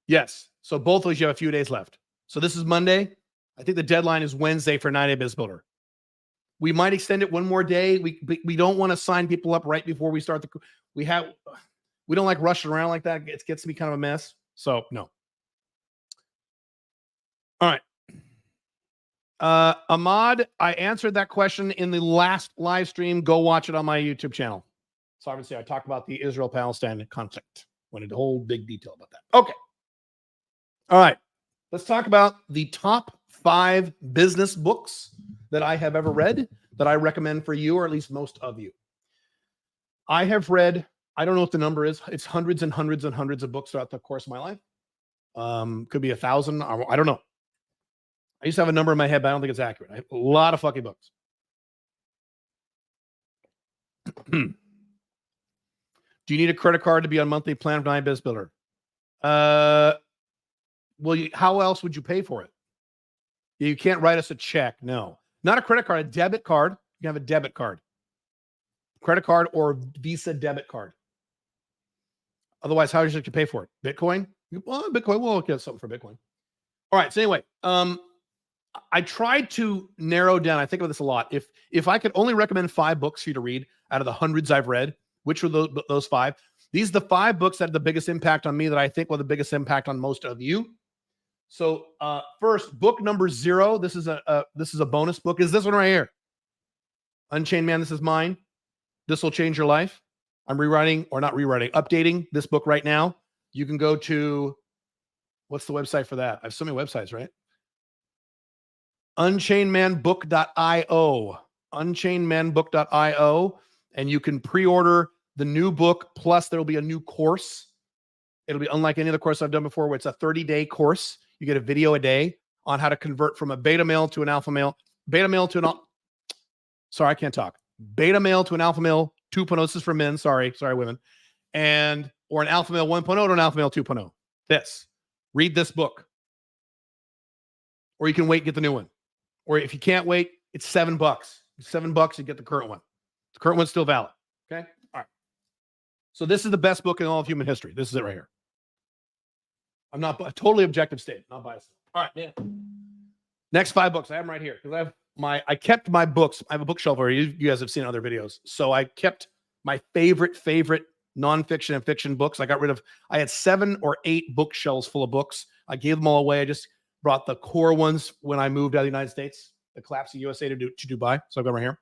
Yes. So both of those, you have a few days left. So this is Monday. I think the deadline is Wednesday for 90 Day Biz Builder. We might extend it one more day. We don't want to sign people up right before we start we don't like rushing around like that. It gets to be kind of a mess. So no. All right. Ahmad, I answered that question in the last live stream. Go watch it on my YouTube channel. So obviously I talked about the Israel-Palestine conflict. Went into whole big detail about that. Okay. All right. Let's talk about the top 5 business books that I have ever read that I recommend for you, or at least most of you. I have read, I don't know what the number is. It's hundreds and hundreds and hundreds of books throughout the course of my life. Could be 1,000. I don't know. I used to have a number in my head, but I don't think it's accurate. I have a lot of fucking books. Do you need a credit card to be on monthly plan of 90 Biz Builder? How else would you pay for it? You can't write us a check. No, not a credit card, a debit card. You can have a debit card, credit card, or Visa debit card. Otherwise, how should you pay for it? Bitcoin? Well, Bitcoin. We'll get something for Bitcoin. All right. So anyway, I tried to narrow down. I think about this a lot. If I could only recommend 5 books for you to read out of the hundreds I've read, which were those 5? These are the 5 books that had the biggest impact on me that I think were the biggest impact on most of you. So first, book number 0. This is a bonus book. Is this one right here? Unchained Man. This is mine. This will change your life. I'm updating this book right now. You can go to, what's the website for that? I have so many websites, right? Unchainedmanbook.io. Unchainedmanbook.io. And you can pre-order the new book. Plus, there will be a new course. It'll be unlike any other course I've done before, where it's a 30-day course. You get a video a day on how to convert from a beta male to an alpha male. Beta male to an sorry, I can't talk. Beta male to an alpha male 2.0. This is for men. Sorry, women. Or an alpha male 1.0 to an alpha male 2.0. Read this book. Or you can wait and get the new one. Or if you can't wait, it's $7. $7, you get the current one. The current one's still valid. Okay? All right. So this is the best book in all of human history. This is it right here. I'm not a totally objective statement, not biased. All right, yeah. Next 5 books. I have them right here because I kept my books. I have a bookshelf where you guys have seen other videos. So I kept my favorite nonfiction and fiction books. I had 7 or 8 bookshelves full of books. I gave them all away. I just brought the core ones when I moved out of the United States, the collapse of USA to Dubai. So I've got right here.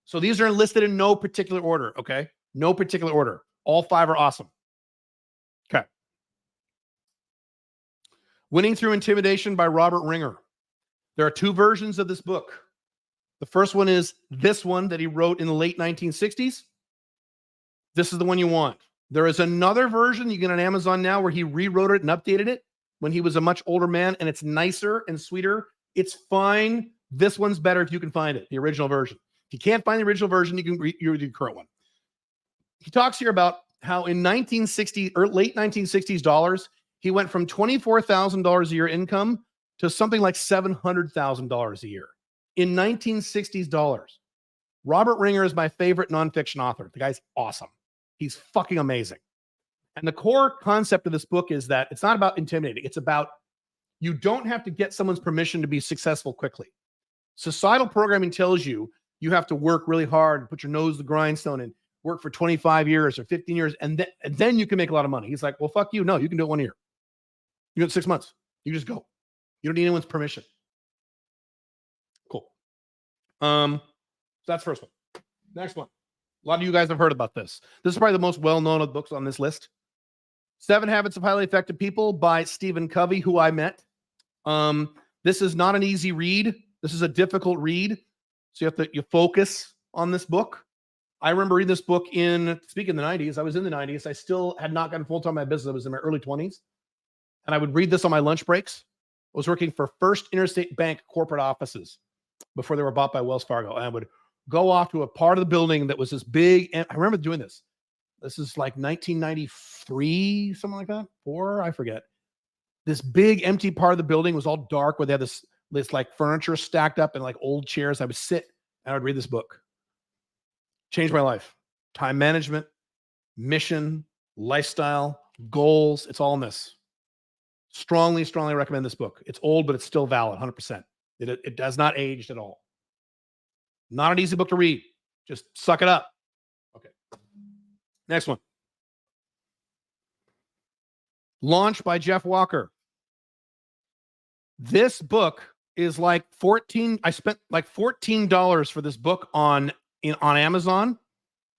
So these are listed in no particular order. Okay. No particular order. All 5 are awesome. Okay. Winning Through Intimidation by Robert Ringer. There are 2 versions of this book. The first one is this one that he wrote in the late 1960s. This is the one you want. There is another version you get on Amazon now where he rewrote it and updated it when he was a much older man, and it's nicer and sweeter. It's fine. This one's better if you can find it, the original version. If you can't find the original version, you can read the current one. He talks here about how in 1960 or late 1960s dollars, he went from $24,000 a year income to something like $700,000 a year in 1960s dollars. Robert Ringer is my favorite nonfiction author. The guy's awesome. He's fucking amazing. And the core concept of this book is that it's not about intimidating. It's about you don't have to get someone's permission to be successful quickly. Societal programming tells you you have to work really hard, put your nose to the grindstone, and work for 25 years or 15 years, and then you can make a lot of money. He's like, well, fuck you. No, you can do it 1 year. You do it 6 months. You just go. You don't need anyone's permission. Cool. So that's the first one. Next one. A lot of you guys have heard about this. This is probably the most well-known of the books on this list. 7 Habits of Highly Effective People by Stephen Covey, who I met. This is not an easy read. This is a difficult read. So you focus on this book. I remember reading this book speaking of the 90s. I was in the 90s. I still had not gotten full-time in my business. I was in my early 20s. And I would read this on my lunch breaks. I was working for First Interstate Bank corporate offices before they were bought by Wells Fargo. And I would go off to a part of the building that was this big. And I remember doing this. This is like 1993, something like that. 4, I forget. This big empty part of the building was all dark where they had this like furniture stacked up in like old chairs. I would sit and I would read this book. Changed my life. Time management, mission, lifestyle, goals. It's all in this. Strongly, strongly recommend this book. It's old, but it's still valid, 100%. It does not age at all. Not an easy book to read. Just suck it up. Okay. Next one. Launch by Jeff Walker. This book is like I spent like $14 for this book on Amazon.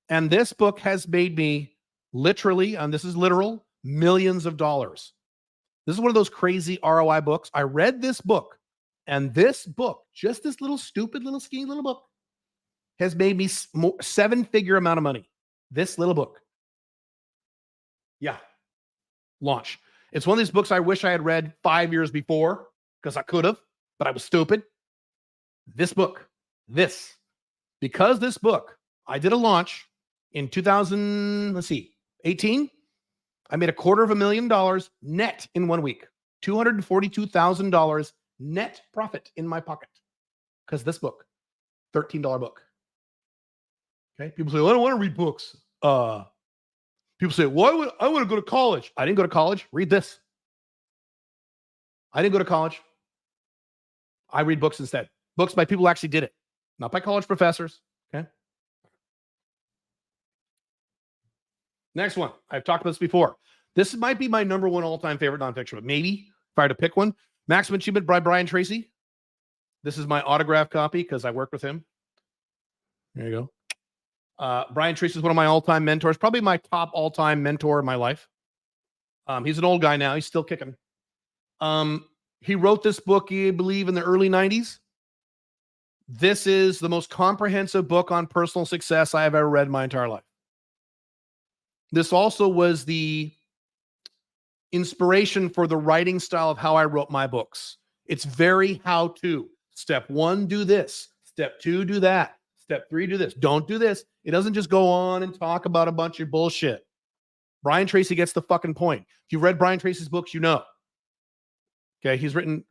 And this book has made me literally, and this is literal, millions of dollars. This is one of those crazy ROI books. I read this book, and this book, just this little stupid little skinny little book, has made me 7-figure amount of money. This little book. Yeah. Launch. It's one of these books I wish I had read 5 years before because I could have, but I was stupid. This book, because this book, I did a launch in 2018. I made $250,000 net in 1 week, $242,000 net profit in my pocket because this book, $13 book. Okay. People say, well, I don't want to read books. People say, well, I want to go to college. I didn't go to college. Read this. I didn't go to college. I read books instead. Books by people who actually did it, not by college professors. Okay. Next one. I've talked about this before. This might be my number 1 all-time favorite nonfiction, but maybe if I had to pick one, Maximum Achievement by Brian Tracy. This is my autograph copy because I worked with him. There you go. Brian Tracy is one of my all-time mentors, probably my top all-time mentor in my life. He's an old guy now. He's still kicking. He wrote this book, I believe, in the early 90s. This is the most comprehensive book on personal success I have ever read in my entire life. This also was the inspiration for the writing style of how I wrote my books. It's very how-to. Step 1, do this. Step 2, do that. Step 3, do this. Don't do this. It doesn't just go on and talk about a bunch of bullshit. Brian Tracy gets the fucking point. If you've read Brian Tracy's books, you know. Okay, he's written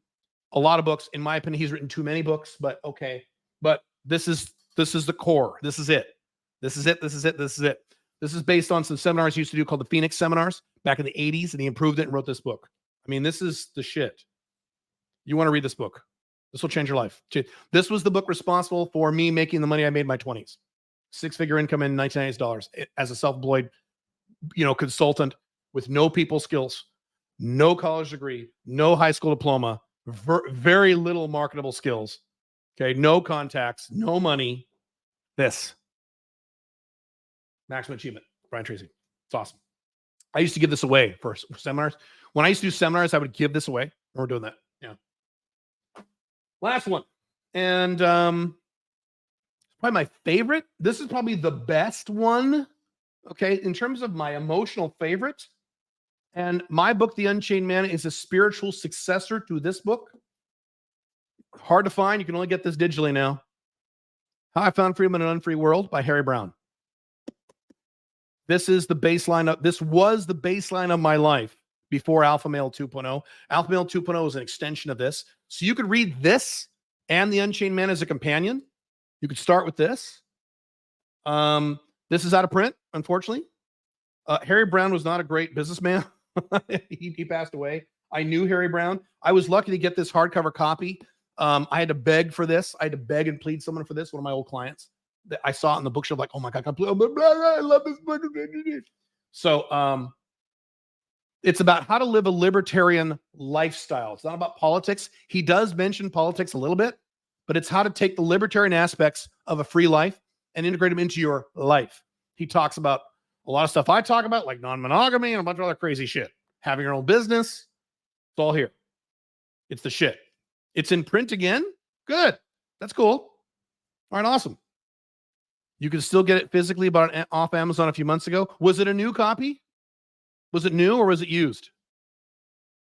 a lot of books. In my opinion, he's written too many books, but okay. But this is the core. This is it. This is it. This is it. This is it. This is based on some seminars he used to do called the Phoenix Seminars back in the 80s, and he improved it and wrote this book. I mean, this is the shit. You want to read this book. This will change your life. This was the book responsible for me making the money I made in my 20s. 6-figure income in 1990s dollars as a self-employed, consultant with no people skills, no college degree, no high school diploma, very little marketable skills. Okay, no contacts, no money. This. Maximum Achievement, Brian Tracy. It's awesome. I used to give this away for seminars. When I used to do seminars, I would give this away. We're doing that. Yeah. Last one. And probably my favorite. This is probably the best one Okay, in terms of my emotional favorite, and my book, The Unchained Man, is a spiritual successor to this book. Hard to find. You can only get this digitally now. How I Found Freedom in an Unfree World by Harry Brown. This was the baseline of my life before Alpha Male 2.0. Alpha Male 2.0 is an extension of this. So you could read this and The Unchained Man as a companion. You could start with this. This is out of print, unfortunately. Harry Brown was not a great businessman. he passed away. I knew Harry Brown. I was lucky to get this hardcover copy. I had to beg for this. I had to beg and plead someone for this. One of my old clients. I saw it in the bookshelf, like, oh my God, I love this book. So it's about how to live a libertarian lifestyle. It's not about politics. He does mention politics a little bit, but it's how to take the libertarian aspects of a free life and integrate them into your life. He talks about a lot of stuff I talk about, like non-monogamy and a bunch of other crazy shit. Having your own business. It's all here. It's the shit. It's in print again. Good. That's cool. All right, awesome. You can still get it physically off Amazon a few months ago. Was it a new copy? Was it new or was it used?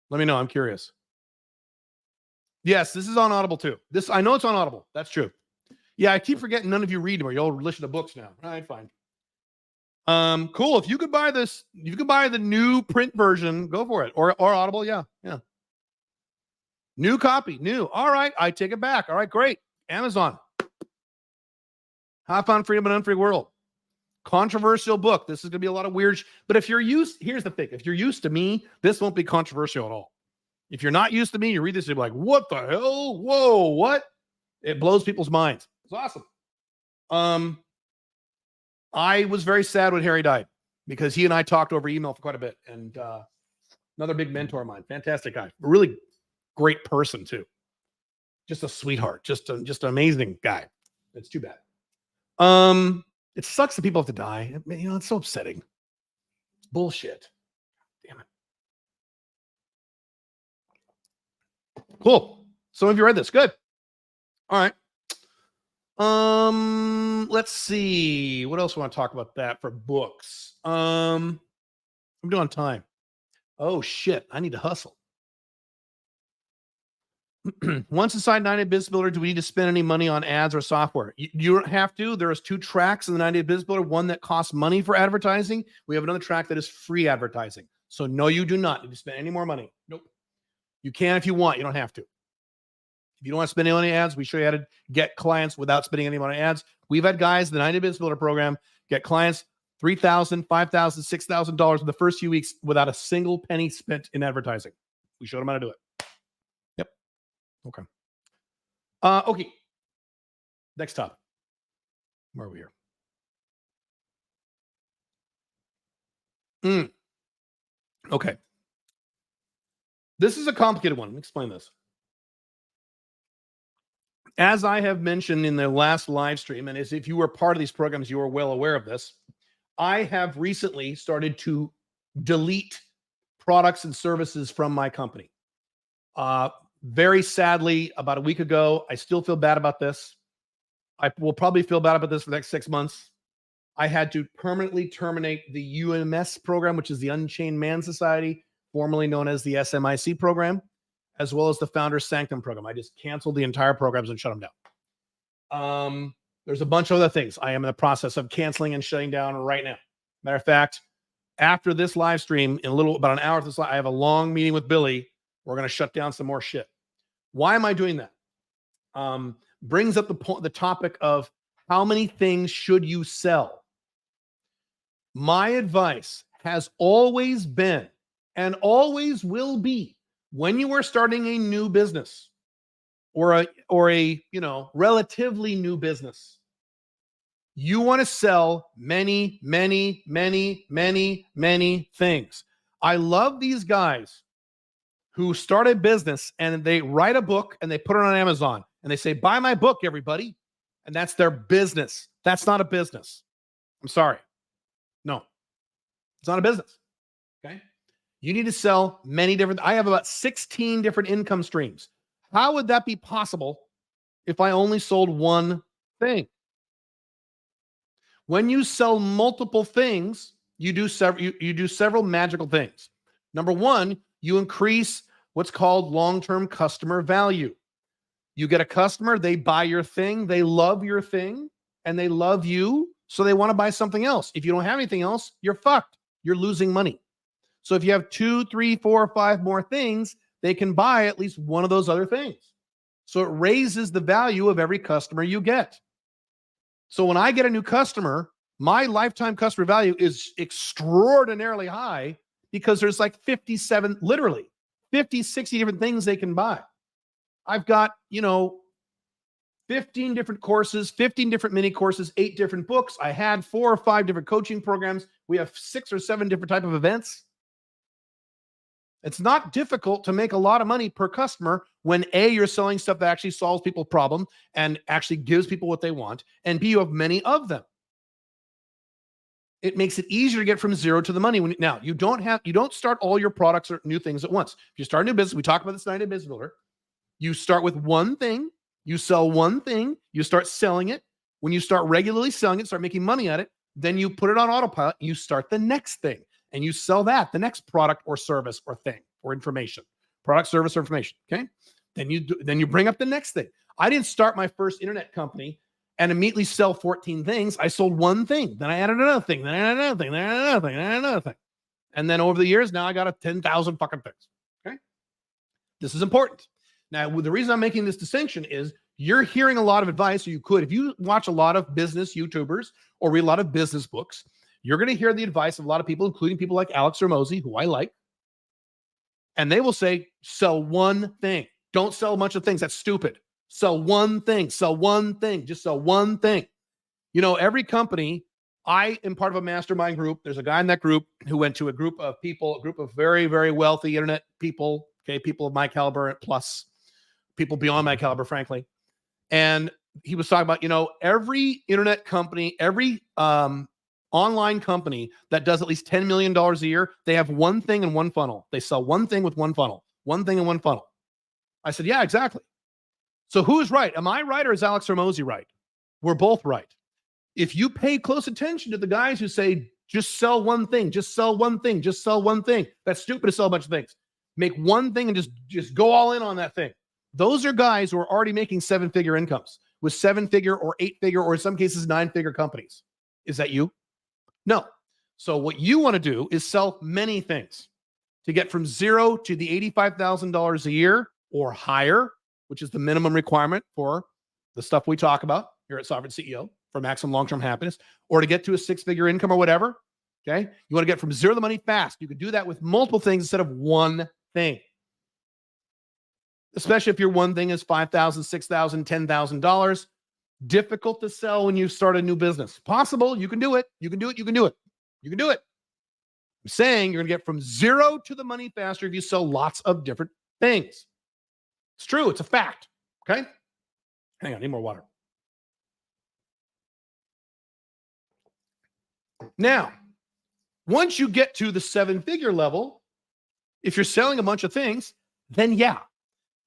Let me know. I'm curious. Yes, this is on Audible too. I know it's on Audible. That's true. Yeah, I keep forgetting none of you read them or you all listen to books now. All right, fine. Cool. If you could buy this, you could buy the new print version, go for it. Or Audible, yeah. New copy, new. All right, I take it back. All right, great. Amazon. How I Found Freedom in an Unfree World. Controversial book. This is going to be a lot of weird. But if you're here's the thing. If you're used to me, this won't be controversial at all. If you're not used to me, you read this, you'll be like, what the hell? Whoa, what? It blows people's minds. It's awesome. I was very sad when Harry died because he and I talked over email for quite a bit. And another big mentor of mine. Fantastic guy. A really great person, too. Just a sweetheart. Just an amazing guy. It's too bad. It sucks that people have to die. It's so upsetting. It's bullshit. Damn it. Cool. Some of you read this. Good. All right. Let's see. What else I want to talk about that for books? I'm doing time. Oh shit. I need to hustle. Once inside 90 Day Business Builder, do we need to spend any money on ads or software? You don't have to. There's 2 tracks in the 90 Day Business Builder. One that costs money for advertising. We have another track that is free advertising. So no, you do not need to spend any more money. Nope. You can if you want. You don't have to. If you don't want to spend any money on ads, we show you how to get clients without spending any money on ads. We've had guys in the 90 Day Business Builder program get clients $3,000, $5,000, $6,000 in the first few weeks without a single penny spent in advertising. We showed them how to do it. Yep. Okay. Okay. Next topic. Where are we here? Okay. This is a complicated one. Let me explain this. As I have mentioned in the last live stream, and as if you were part of these programs, you are well aware of this, I have recently started to delete products and services from my company. Very sadly, about a week ago, I still feel bad about this. I will probably feel bad about this for the next 6 months. I had to permanently terminate the UMS program, which is the Unchained Man Society, formerly known as the SMIC program, as well as the Founders Sanctum program. I just canceled the entire programs and shut them down. There's a bunch of other things I am in the process of canceling and shutting down right now. Matter of fact, after this live stream, in about an hour, I have a long meeting with Billy. We're going to shut down some more shit. Why am I doing that? Brings up the topic of how many things should you sell? My advice has always been and always will be, when you are starting a new business or a relatively new business, you want to sell many, many, many, many, many things. I love these guys who start a business and they write a book and they put it on Amazon and they say, buy my book, everybody. And that's their business. That's not a business. I'm sorry. No, it's not a business. Okay. You need to sell many different. I have about 16 different income streams. How would that be possible if I only sold one thing? When you sell multiple things, you do several magical things. Number one, you increase what's called long-term customer value. You get a customer, they buy your thing, they love your thing, and they love you, so they want to buy something else. If you don't have anything else, you're fucked. You're losing money. So if you have 2, 3, 4, 5 more things, they can buy at least one of those other things. So it raises the value of every customer you get. So when I get a new customer, my lifetime customer value is extraordinarily high because there's like 57, literally 50, 60 different things they can buy. I've got, 15 different courses, 15 different mini courses, 8 different books. I had 4 or 5 different coaching programs. We have 6 or 7 different type of events. It's not difficult to make a lot of money per customer when A, you're selling stuff that actually solves people's problem and actually gives people what they want, and B, you have many of them. It makes it easier to get from zero to the money. Now, you don't start all your products or new things at once. If you start a new business, we talk about this 90-day business builder. You start with one thing, you sell one thing, you start selling it. When you start regularly selling it, start making money at it, then you put it on autopilot, you start the next thing. And you sell that, the next product or service or thing or information, product, service, or information. Okay. Then you bring up the next thing. I didn't start my first internet company and immediately sell 14 things. I sold one thing. Then I added another thing. Then I added another thing. Then I added another thing. Then I added another thing. And then over the years, now I got a 10,000 fucking things. Okay. This is important. Now, the reason I'm making this distinction is you're hearing a lot of advice. So if you watch a lot of business YouTubers or read a lot of business books, you're going to hear the advice of a lot of people, including people like Alex Hormozi, who I like. And they will say, sell one thing. Don't sell a bunch of things. That's stupid. Sell one thing. Sell one thing. Just sell one thing. Every company, I am part of a mastermind group. There's a guy in that group who went to a group of people, a group of very, very wealthy internet people, okay, people of my caliber, plus people beyond my caliber, frankly. And he was talking about, every internet company, every online company that does at least $10 million a year, they have one thing in one funnel. They sell one thing with one funnel, one thing in one funnel. I said, yeah, exactly. So who's right? Am I right or is Alex Hormozi right? We're both right. If you pay close attention to the guys who say, just sell one thing, just sell one thing, just sell one thing. That's stupid to sell a bunch of things. Make one thing and just go all in on that thing. Those are guys who are already making 7-figure incomes with 7-figure or 8-figure or in some cases 9-figure companies. Is that you? No. So what you want to do is sell many things to get from zero to the $85,000 a year or higher, which is the minimum requirement for the stuff we talk about here at Sovereign CEO for maximum long-term happiness, or to get to a 6-figure income or whatever. Okay. You want to get from zero to the money fast. You can do that with multiple things instead of one thing. Especially if your one thing is $5,000, $6,000, $10,000. Difficult to sell when you start a new business. Possible. You can do it. You can do it. You can do it. You can do it. I'm saying you're going to get from zero to the money faster if you sell lots of different things. It's true. It's a fact. Okay. Hang on. I need more water. Now, once you get to the 7-figure level, if you're selling a bunch of things, then yeah,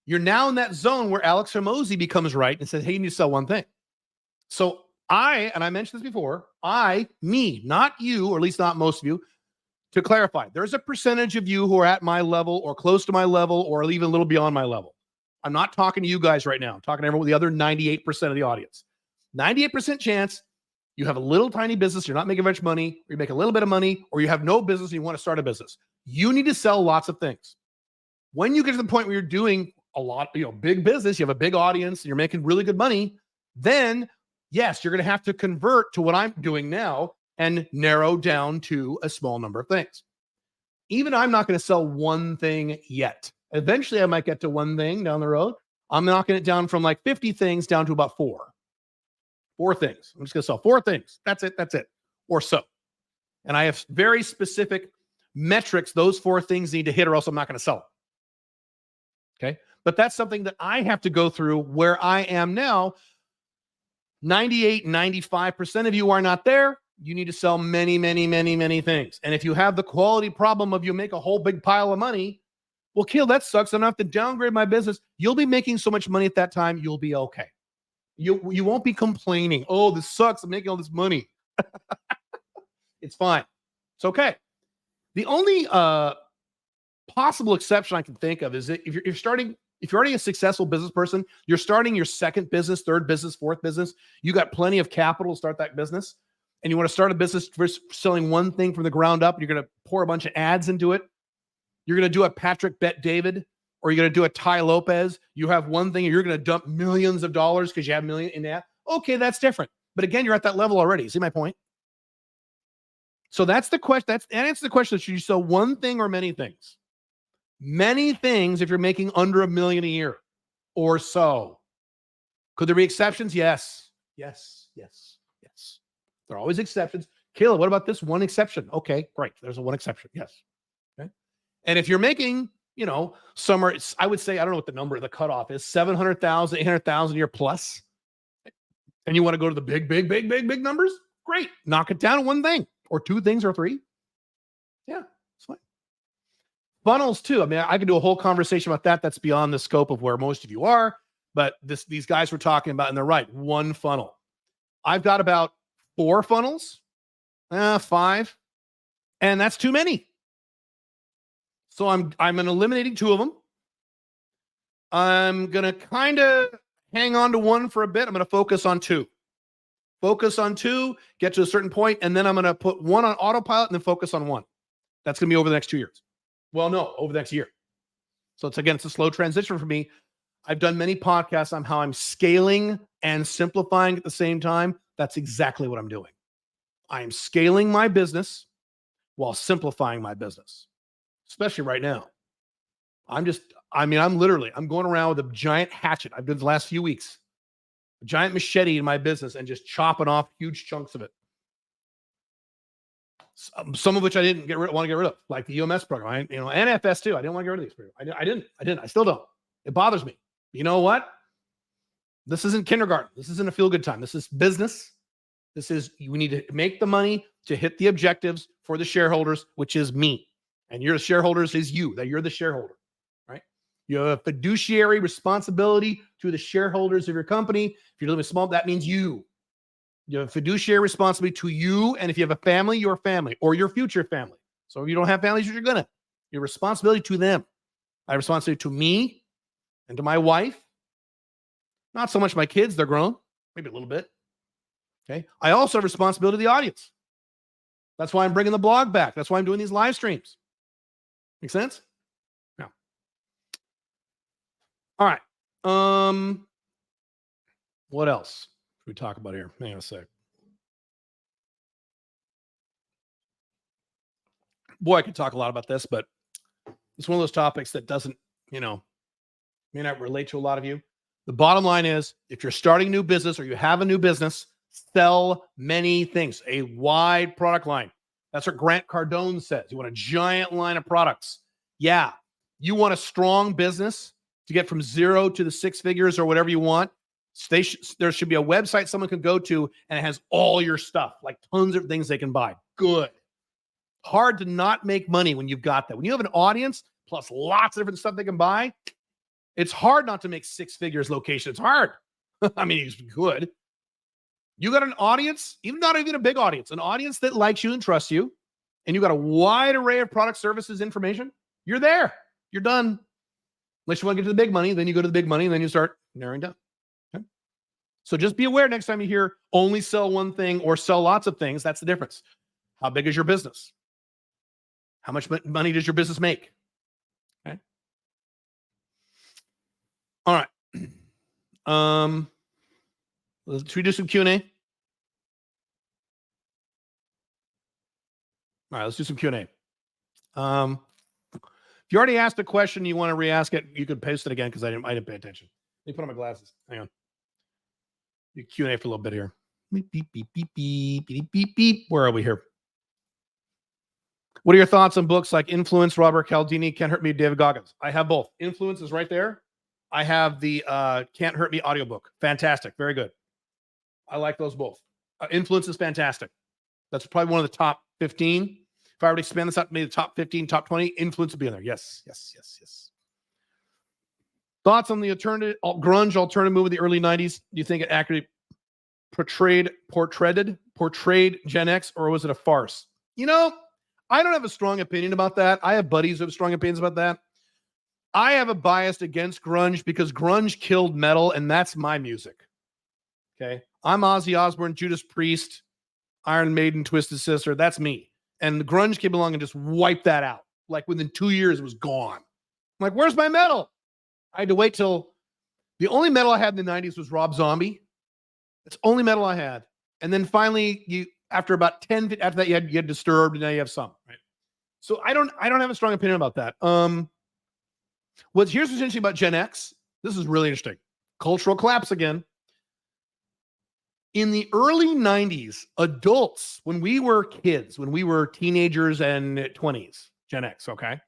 you're now in that zone where Alex Hormozi becomes right and says, hey, you need to sell one thing. So I mentioned this before, me, not you, or at least not most of you, to clarify, there's a percentage of you who are at my level or close to my level or even a little beyond my level. I'm not talking to you guys right now. I'm talking to everyone, the other 98% of the audience. 98% chance you have a little tiny business, you're not making much money, or you make a little bit of money, or you have no business and you want to start a business. You need to sell lots of things. When you get to the point where you're doing a lot, big business, you have a big audience, and you're making really good money, then yes, you're going to have to convert to what I'm doing now and narrow down to a small number of things. Even I'm not going to sell one thing yet. Eventually, I might get to one thing down the road. I'm knocking it down from like 50 things down to about 4. 4 things. I'm just going to sell 4 things. That's it. That's it. Or so. And I have very specific metrics those 4 things need to hit or else I'm not going to sell them. Okay. But that's something that I have to go through where I am now. 98, 95% of you are not there. You need to sell many, many, many, many things. And if you have the quality problem of you make a whole big pile of money, well, Keel, that sucks. I don't have to downgrade my business. You'll be making so much money at that time. You'll be okay. You won't be complaining. Oh, this sucks. I'm making all this money. It's fine. It's okay. The only possible exception I can think of is that if you're already a successful business person, you're starting your second business, third business, fourth business, you got plenty of capital to start that business, and you want to start a business for selling one thing from the ground up, you're going to pour a bunch of ads into it. You're going to do a Patrick Bet David, or you're going to do a Ty Lopez. You have one thing and you're going to dump millions of dollars because you have million in that. Okay, that's different. But again, you're at that level already. See my point? So that's the question. That answers the question. Should you sell one thing or many things? Many things if you're making under $1 million a year or so. Could there be exceptions? Yes. Yes. Yes. Yes. There are always exceptions. Kayla, what about this one exception? Okay, great. There's a one exception. Yes. Okay. And if you're making, somewhere, I would say, I don't know what the number, the cutoff is, 700,000, 800,000 a year plus, and you want to go to the big numbers, great. Knock it down to one thing or two things or three. Yeah, it's fine. Funnels too. I mean, I could do a whole conversation about that. That's beyond the scope of where most of you are, but these guys were talking about, and they're right, one funnel. I've got about 4 funnels, 5, and that's too many. So I'm eliminating 2 of them. I'm going to kind of hang on to one for a bit. I'm going to focus on 2. Focus on 2, get to a certain point, and then I'm going to put 1 on autopilot and then focus on 1. That's going to be over the next 2 years. Well, no, over the next year. So it's a slow transition for me. I've done many podcasts on how I'm scaling and simplifying at the same time. That's exactly what I'm doing. I am scaling my business while simplifying my business, especially right now. I'm going around with a giant hatchet. I've done the last few weeks, a giant machete in my business and just chopping off huge chunks of it. Some of which I didn't want to get rid of, like the UMS program, and FS too. I didn't want to get rid of these programs. I didn't. I still don't. It bothers me. You know what? This isn't kindergarten. This isn't a feel-good time. This is business. We need to make the money to hit the objectives for the shareholders, which is me. And your shareholders is you, that you're the shareholder, right? You have a fiduciary responsibility to the shareholders of your company. If you're living small, that means you. You have a fiduciary responsibility to you. And if you have a family, your family or your future family. So if you don't have families, your responsibility to them. I have responsibility to me and to my wife. Not so much my kids. They're grown, maybe a little bit. Okay. I also have responsibility to the audience. That's why I'm bringing the blog back. That's why I'm doing these live streams. Make sense? No. All right. What else should we talk about here? Hang on a sec. Boy, I could talk a lot about this, but it's one of those topics that doesn't, may not relate to a lot of you. The bottom line is, if you're starting a new business or you have a new business, sell many things, a wide product line. That's what Grant Cardone says. You want a giant line of products. Yeah. You want a strong business to get from 0 to the 6 figures or whatever you want. There should be a website someone can go to and it has all your stuff, like tons of things they can buy. Good. Hard to not make money when you've got that. When you have an audience plus lots of different stuff they can buy, it's hard not to make 6 figures location. It's hard. I mean, it's good. You got an audience, not even a big audience, an audience that likes you and trusts you, and you got a wide array of product, services, information. You're there. You're done. Unless you want to get to the big money, then you go to the big money, and then you start narrowing down. Okay? So just be aware next time you hear only sell one thing or sell lots of things. That's the difference. How big is your business? How much money does your business make? Okay. All right. Should we do some Q&A? All right, let's do some Q&A. If you already asked a question, you want to re-ask it, you could paste it again because I didn't pay attention. Let me put on my glasses. Hang on. Do Q&A for a little bit here. Beep, beep, beep, beep, beep, beep, beep, beep. Where are we here? What are your thoughts on books like Influence, Robert Cialdini, Can't Hurt Me, David Goggins? I have both. Influence is right there. I have the Can't Hurt Me audiobook. Fantastic. Very good. I like those both. Influence is fantastic. That's probably one of the top 15. If I were to expand this out to maybe the top 15, top 20, Influence would be in there. Yes. Thoughts on the grunge alternative movement of the early 90s? Do you think it accurately portrayed Gen X, or was it a farce? You know, I don't have a strong opinion about that. I have buddies who have strong opinions about that. I have a bias against grunge because grunge killed metal, and that's my music. Okay. I'm Ozzy Osbourne, Judas Priest, Iron Maiden, Twisted Sister. That's me. And the grunge came along and just wiped that out. Like within 2 years, it was gone. I'm like, where's my metal? I had to wait till the only metal I had in the 90s was Rob Zombie. That's the only metal I had. And then finally, after about 10, after that, you had Disturbed, and now you have some, right? So I don't have a strong opinion about that. Here's what's interesting about Gen X. This is really interesting. Cultural collapse again. In the early 90s, adults, when we were kids, when we were teenagers and 20s, Gen X, okay?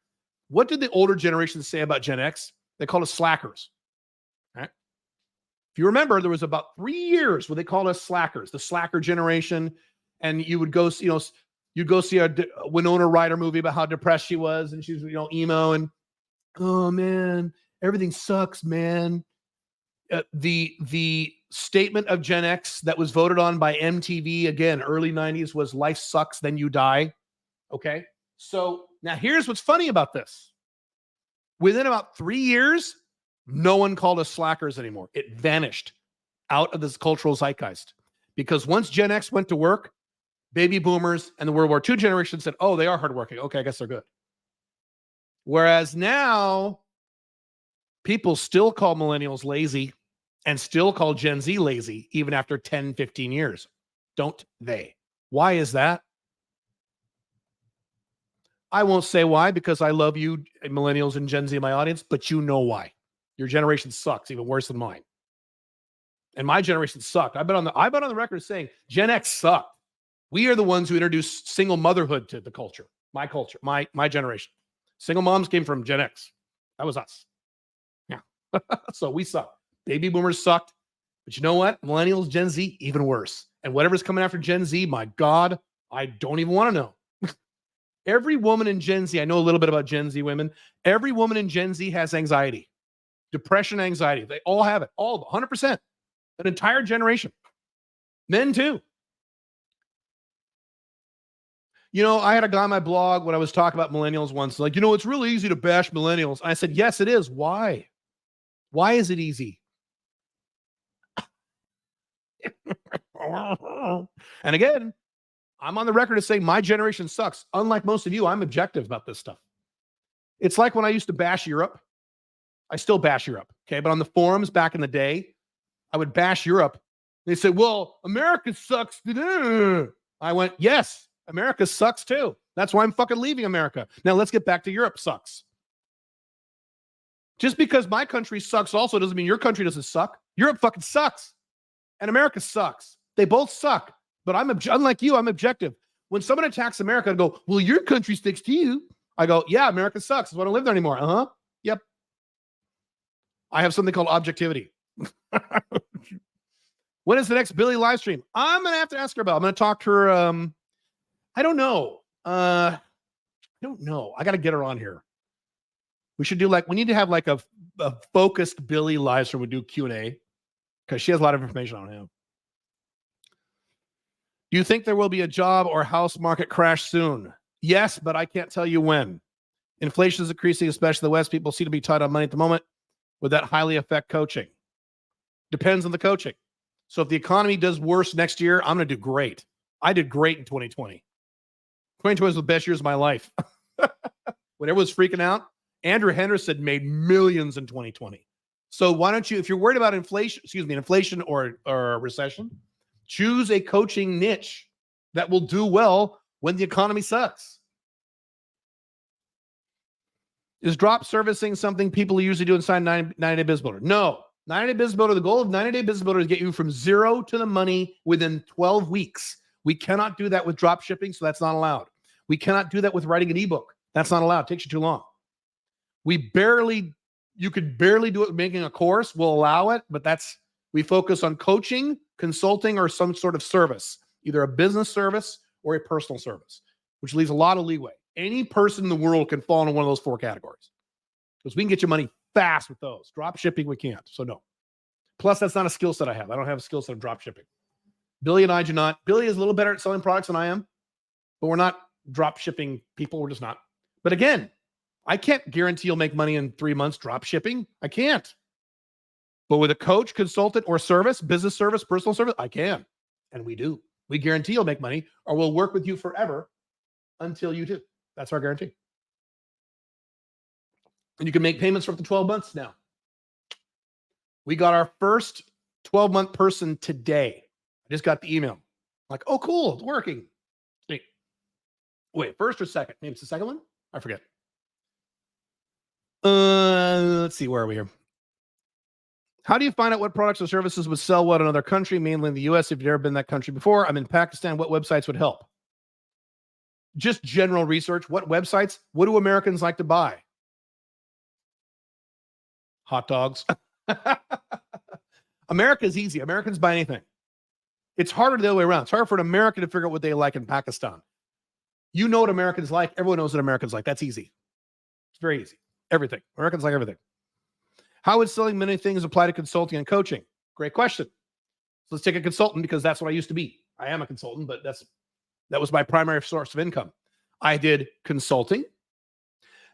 What did the older generations say about Gen X? They called us slackers. Right? If you remember, there was about 3 years where they called us slackers, the slacker generation. And you would go, you'd go see a Winona Ryder movie about how depressed she was, and she's, emo, and oh man, everything sucks, man. The statement of Gen X that was voted on by MTV, again, early 90s, was life sucks, then you die. Okay. So now here's what's funny about this. Within about 3 years, no one called us slackers anymore. It vanished out of this cultural zeitgeist because once Gen X went to work, baby boomers and the World War II generation said, oh, they are hardworking. Okay, I guess they're good. Whereas now, people still call millennials lazy and still call Gen Z lazy, even after 10, 15 years. Don't they? Why is that? I won't say why, because I love you, millennials and Gen Z in my audience, but you know why. Your generation sucks, even worse than mine. And my generation sucked. I've been on the record saying Gen X sucked. We are the ones who introduced single motherhood to the culture, my generation. Single moms came from Gen X. That was us. Yeah. So we suck. Baby boomers sucked. But you know what? Millennials, Gen Z, even worse. And whatever's coming after Gen Z, my God, I don't even want to know. Every woman in Gen Z, I know a little bit about Gen Z women. Every woman in Gen Z has anxiety, depression, anxiety. They all have it. All of them, 100%. An entire generation. Men too. I had a guy on my blog when I was talking about millennials once, like, it's really easy to bash millennials. I said, yes, it is. Why? Why is it easy? And again, I'm on the record as saying my generation sucks. Unlike most of you, I'm objective about this stuff. It's like when I used to bash Europe. I still bash Europe, okay? But on the forums back in the day, I would bash Europe. They said, well, America sucks. I went, yes, America sucks too. That's why I'm fucking leaving America. Now let's get back to Europe sucks. Just because my country sucks also doesn't mean your country doesn't suck. Europe fucking sucks. And America sucks. They both suck. But unlike you, I'm objective. When someone attacks America, I go, well, your country sticks to you. I go, yeah, America sucks. I don't live there anymore. Uh-huh. Yep. I have something called objectivity. When is the next Billy live stream? I'm going to have to ask her about it. I'm going to talk to her. I don't know. I got to get her on here. We need to have like a focused Billy live stream. We do Q&A because she has a lot of information on him. Do you think there will be a job or house market crash soon? Yes, but I can't tell you when. Inflation is increasing, especially in the West. People seem to be tight on money at the moment. Would that highly affect coaching? Depends on the coaching. So if the economy does worse next year, I'm going to do great. I did great in 2020. 2020 was the best years of my life. When everyone was freaking out, Andrew Henderson made millions in 2020. So why don't you, if you're worried about inflation or a recession, choose a coaching niche that will do well when the economy sucks. Is drop servicing something people usually do inside 90-day business builder? No. 90-day business builder, the goal of 90-day business builder is to get you from zero to the money within 12 weeks. We cannot do that with drop shipping, so that's not allowed. We cannot do that with writing an ebook. That's not allowed. It takes you too long. You could barely do it with making a course. We'll allow it, but we focus on coaching, consulting, or some sort of service, either a business service or a personal service, which leaves a lot of leeway. Any person in the world can fall into one of those 4 categories because we can get you money fast with those. Drop shipping, we can't. So no. Plus, that's not a skill set I have. I don't have a skill set of drop shipping. Billy and I do not. Billy is a little better at selling products than I am, but we're not drop shipping people. We're just not. But again, I can't guarantee you'll make money in 3 months drop shipping. I can't. But with a coach, consultant, or service, business service, personal service, I can. And we do. We guarantee you'll make money, or we'll work with you forever until you do. That's our guarantee. And you can make payments for up to 12 months now. We got our first 12-month person today. I just got the email. Like, oh, cool, it's working. Wait, first or second? Maybe it's the second one? I forget. Let's see, where are we here? How do you find out what products or services would sell well in another country, mainly in the US? If you've never been in that country before, I'm in Pakistan. What websites would help? Just general research. What websites? What do Americans like to buy? Hot dogs. America's easy. Americans buy anything. It's harder the other way around. It's harder for an American to figure out what they like in Pakistan. You know what Americans like. Everyone knows what Americans like. That's easy. It's very easy. Everything. Americans like everything. How would selling many things apply to consulting and coaching? Great question. So let's take a consultant, because that's what I used to be. I am a consultant, but that was my primary source of income. I did consulting.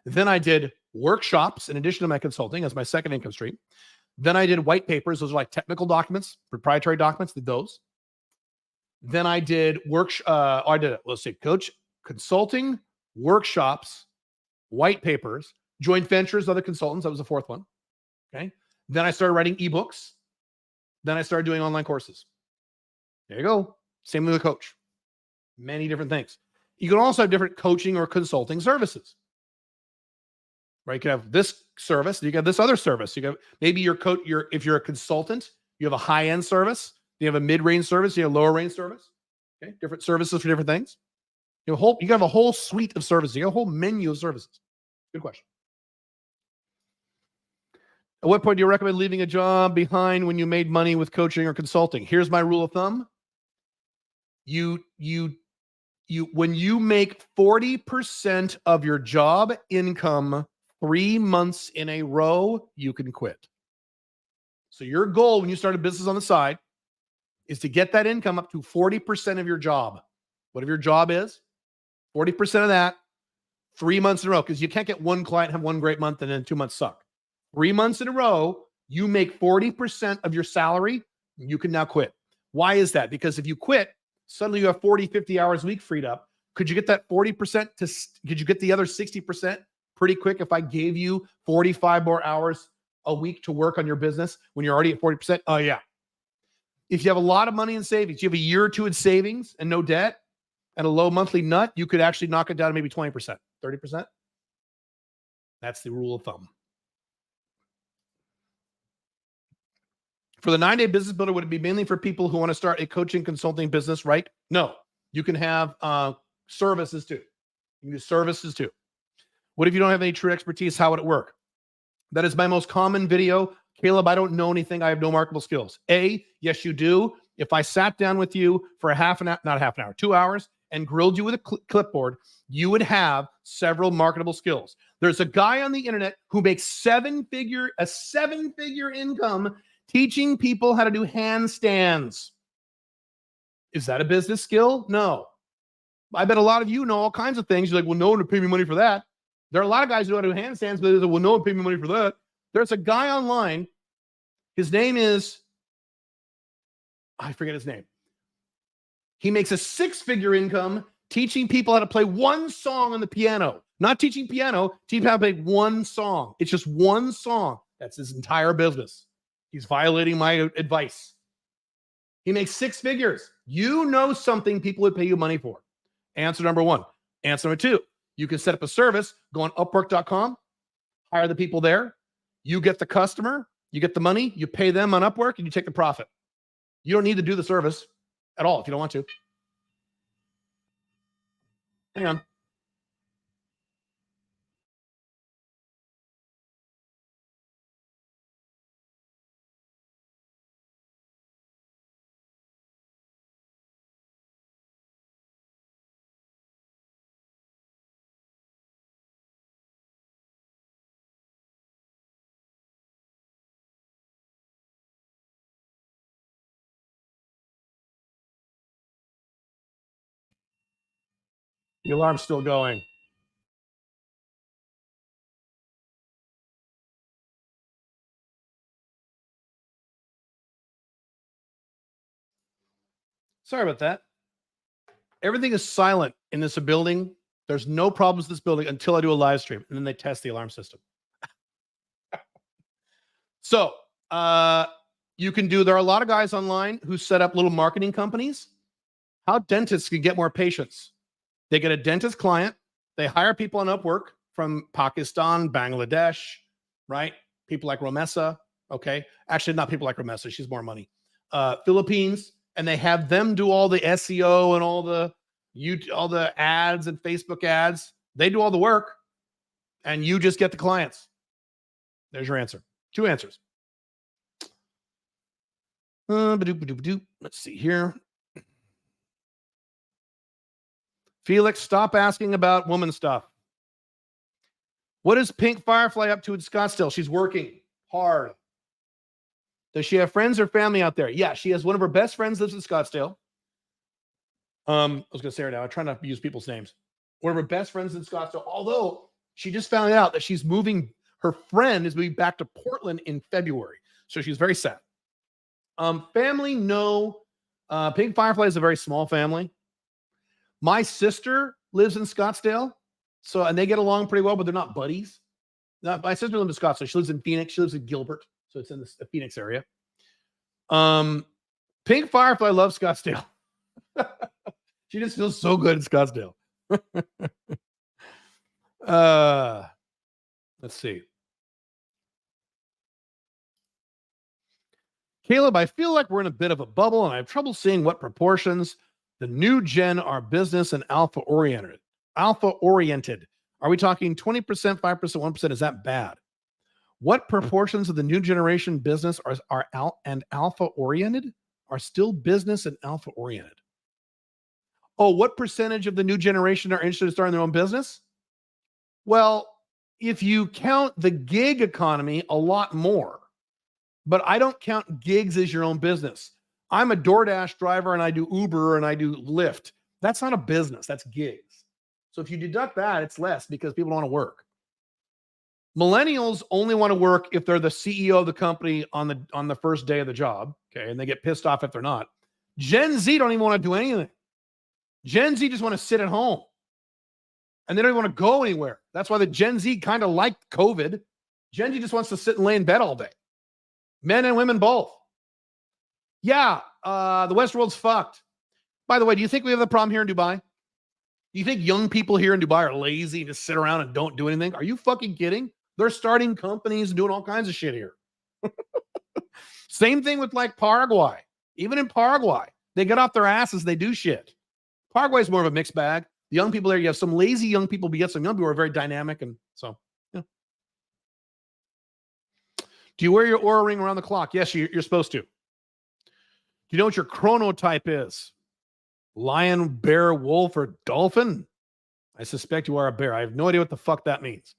Then I did workshops in addition to my consulting as my second income stream. Then I did white papers. Those are like technical documents, proprietary documents, did those. Then I did coach, consulting, workshops, white papers, joint ventures, other consultants. That was the fourth one. Okay. Then I started writing ebooks. Then I started doing online courses. There you go. Same with a coach. Many different things. You can also have different coaching or consulting services. Right? You can have this service, you got this other service. You got maybe if you're a consultant, you have a high-end service, you have a mid-range service, you have a lower-range service. Okay, different services for different things. You have a whole suite of services. You have a whole menu of services. Good question. At what point do you recommend leaving a job behind when you made money with coaching or consulting? Here's my rule of thumb. When you make 40% of your job income 3 months in a row, you can quit. So your goal when you start a business on the side is to get that income up to 40% of your job. Whatever your job is, 40% of that, 3 months in a row, because you can't get one client, have one great month, and then 2 months suck. 3 months in a row, you make 40% of your salary, you can now quit. Why is that? Because if you quit, suddenly you have 40, 50 hours a week freed up. Could you get that 40% could you get the other 60% pretty quick if I gave you 45 more hours a week to work on your business when you're already at 40%? Oh, yeah. If you have a lot of money in savings, you have a year or two in savings and no debt and a low monthly nut, you could actually knock it down to maybe 20%, 30%. That's the rule of thumb. For the 9-day business builder, would it be mainly for people who want to start a coaching consulting business, right? No, you can have services too. You can do services too. What if you don't have any true expertise? How would it work? That is my most common video. Caleb, I don't know anything. I have no marketable skills. Yes, you do. If I sat down with you for not half an hour, 2 hours, and grilled you with a clipboard, you would have several marketable skills. There's a guy on the internet who makes a seven-figure income teaching people how to do handstands. Is that a business skill? No. I bet a lot of you know all kinds of things. You're like, well, no one would pay me money for that. There are a lot of guys who know how to do handstands, but they're like, well, no one would pay me money for that. There's a guy online. His name is, I forget his name. He makes a 6-figure income teaching people how to play one song on the piano. Not teaching piano, teaching how to play one song. It's just one song. That's his entire business. He's violating my advice. He makes 6 figures. You know something people would pay you money for. Answer number 1. Answer number 2. You can set up a service, go on Upwork.com, hire the people there. You get the customer, you get the money, you pay them on Upwork, and you take the profit. You don't need to do the service at all if you don't want to. Hang on. The alarm's still going. Sorry about that. Everything is silent in this building. There's no problems in this building until I do a live stream, and then they test the alarm system. So you can do, there are a lot of guys online who set up little marketing companies. How dentists can get more patients. They get a dentist client. They hire people on Upwork from Pakistan, Bangladesh, right? People like Romessa. Okay. Actually, not people like Romessa. She's more money. Philippines. And they have them do all the SEO and all the ads and Facebook ads. They do all the work and you just get the clients. There's your answer. 2 answers. Let's see here. Felix, stop asking about woman stuff. What is Pink Firefly up to in Scottsdale? She's working hard. Does she have friends or family out there? Yeah, she has one of her best friends lives in Scottsdale. I was going to say her now. I try not to use people's names. One of her best friends in Scottsdale, although she just found out that she's moving. Her friend is moving back to Portland in February. So she's very sad. Family, no. Pink Firefly is a very small family. My sister lives in Scottsdale. And they get along pretty well, but they're not buddies. My sister lives in Scottsdale. She lives in Phoenix. She lives in Gilbert. So it's in the Phoenix area. Pink Firefly loves Scottsdale. She just feels so good in Scottsdale. Let's see. Caleb, I feel like we're in a bit of a bubble and I have trouble seeing what proportions the new gen are business and alpha oriented. Are we talking 20%, 5%, 1%? Is that bad? What proportions of the new generation business are alpha oriented? Are still business and alpha oriented? Oh, what percentage of the new generation are interested in starting their own business? Well, if you count the gig economy, a lot more. But I don't count gigs as your own business. I'm a DoorDash driver and I do Uber and I do Lyft. That's not a business. That's gigs. So if you deduct that, it's less because people don't want to work. Millennials only want to work if they're the CEO of the company on the first day of the job. Okay. And they get pissed off if they're not. Gen Z don't even want to do anything. Gen Z just want to sit at home. And they don't even want to go anywhere. That's why the Gen Z kind of liked COVID. Gen Z just wants to sit and lay in bed all day. Men and women both. Yeah, the Western world's fucked. By the way, do you think we have a problem here in Dubai? Do you think young people here in Dubai are lazy and just sit around and don't do anything? Are you fucking kidding? They're starting companies and doing all kinds of shit here. Same thing with like Paraguay. Even in Paraguay, they get off their asses, they do shit. Paraguay is more of a mixed bag. The young people there, you have some lazy young people, but you have some young people who are very dynamic. And so, yeah. Do you wear your Oura ring around the clock? Yes, you're supposed to. Do you know what your chronotype is? Lion, bear, wolf, or dolphin? I suspect you are a bear. I have no idea what the fuck that means.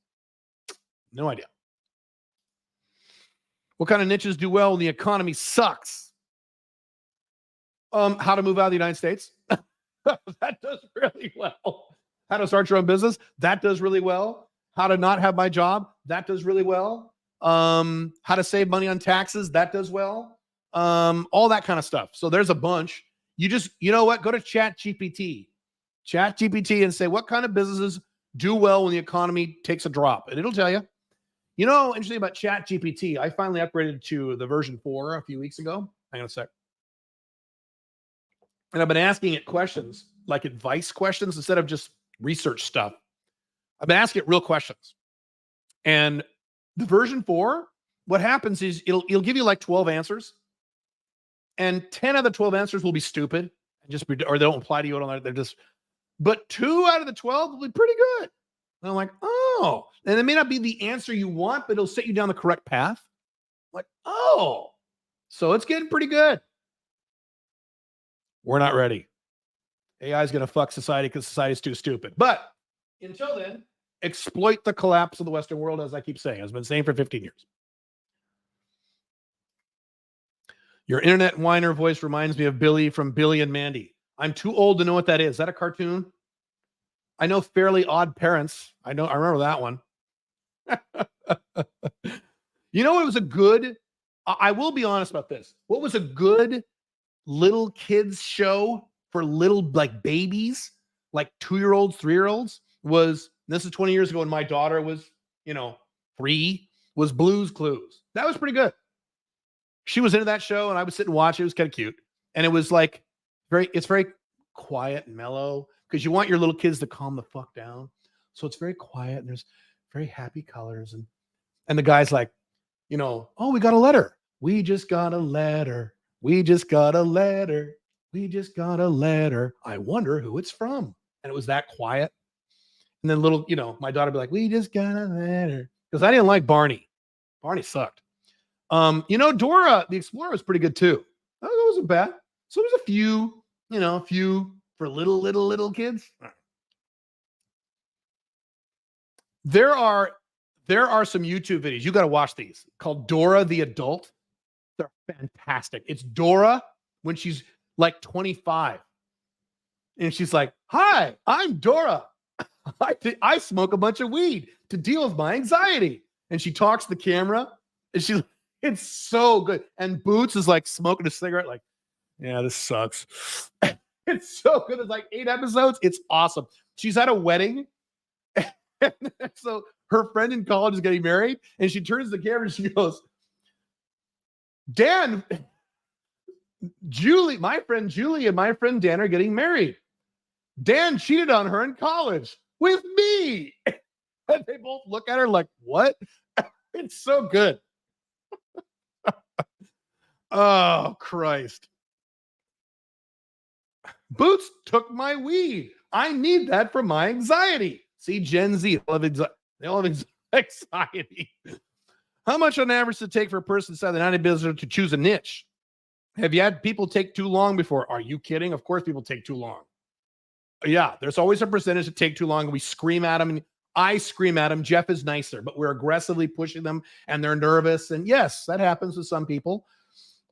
No idea. What kind of niches do well when the economy sucks? How to move out of the United States? That does really well. How to start your own business? That does really well. How to not have my job? That does really well. How to save money on taxes? That does well. All that kind of stuff. So there's a bunch. You know what? Go to ChatGPT and say, what kind of businesses do well when the economy takes a drop? And it'll tell you. You know, interesting about ChatGPT, I finally upgraded to the version 4 a few weeks ago. Hang on a sec. And I've been asking it questions, like advice questions, instead of just research stuff. I've been asking it real questions. And the version 4, what happens is it'll give you like 12 answers. And 10 out of the 12 answers will be stupid or they don't apply to you. But 2 out of the 12 will be pretty good. And I'm like, oh, and it may not be the answer you want, but it'll set you down the correct path. I'm like, oh, so it's getting pretty good. We're not ready. AI is going to fuck society because society's too stupid. But until then, exploit the collapse of the Western world, as I keep saying. I've been saying for 15 years. Your internet whiner voice reminds me of Billy from Billy and Mandy. I'm too old to know what that is. Is that a cartoon? I know Fairly Odd Parents. I remember that one. You know, it was a good, I will be honest about this. What was a good little kids show for little like babies, like 2-year-olds, 3-year-olds was, this is 20 years ago when my daughter was, 3, was Blue's Clues. That was pretty good. She was into that show and I would sit and watch it. It was kind of cute. And it was like it's very quiet and mellow because you want your little kids to calm the fuck down. So it's very quiet and there's very happy colors. And the guy's like, oh, we got a letter. We just got a letter. We just got a letter. We just got a letter. I wonder who it's from. And it was that quiet. And then little, my daughter would be like, we just got a letter. Because I didn't like Barney. Barney sucked. Dora the Explorer was pretty good too. That wasn't bad. So there's a few for little kids. There are some YouTube videos. You got to watch these called Dora the Adult. They're fantastic. It's Dora when she's like 25. And she's like, hi, I'm Dora. I smoke a bunch of weed to deal with my anxiety. And she talks to the camera and it's so good. And Boots is like smoking a cigarette like, yeah, this sucks. It's so good. It's like 8 episodes. It's awesome. She's at a wedding. So her friend in college is getting married and she turns to the camera and she goes, Dan, Julie, my friend Julie and my friend Dan are getting married. Dan cheated on her in college with me. And they both look at her like, what? It's so good. Oh, Christ. Boots took my weed. I need that for my anxiety. See, Gen Z, they all have anxiety. How much on average does it take for a person inside the 90 business to choose a niche? Have you had people take too long before? Are you kidding? Of course people take too long. Yeah, there's always a percentage that take too long. And we scream at them. And I scream at them. Jeff is nicer, but we're aggressively pushing them and they're nervous. And yes, that happens with some people.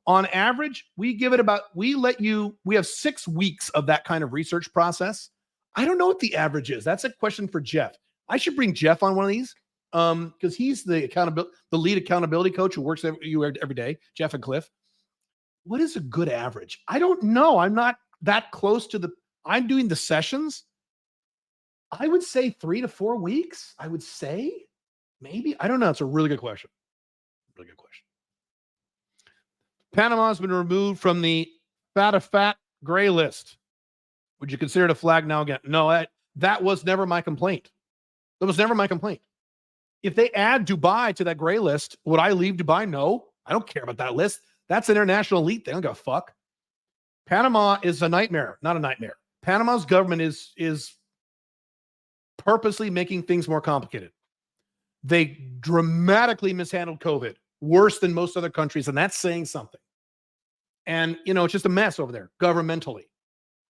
On average, we have 6 weeks of that kind of research process. I don't know what the average is. That's a question for Jeff. I should bring Jeff on one of these because he's the lead accountability coach who works every day, Jeff and Cliff. What is a good average? I don't know. I'm not that close to I'm doing the sessions. I would say 3 to 4 weeks. I would say maybe. I don't know. It's a really good question. Really good question. Panama has been removed from the fat gray list. Would you consider it a flag now again? No, that was never my complaint. That was never my complaint. If they add Dubai to that gray list, would I leave Dubai? No, I don't care about that list. That's an international elite. They don't give a fuck. Panama is a nightmare, not a nightmare. Panama's government is purposely making things more complicated. They dramatically mishandled COVID, worse than most other countries, and that's saying something. And, it's just a mess over there, governmentally.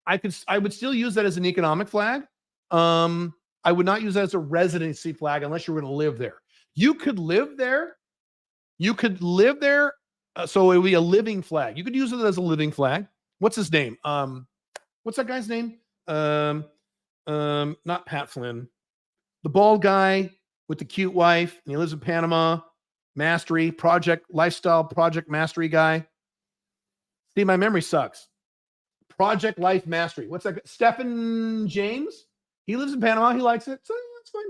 I would still use that as an economic flag. I would not use that as a residency flag unless you were going to live there. You could live there. So it would be a living flag. You could use it as a living flag. What's his name? What's that guy's name? Not Pat Flynn. The bald guy with the cute wife, and he lives in Panama. Mastery, lifestyle project mastery guy. See, my memory sucks. Project Life Mastery. What's that? Stephen James? He lives in Panama. He likes it. So that's fine.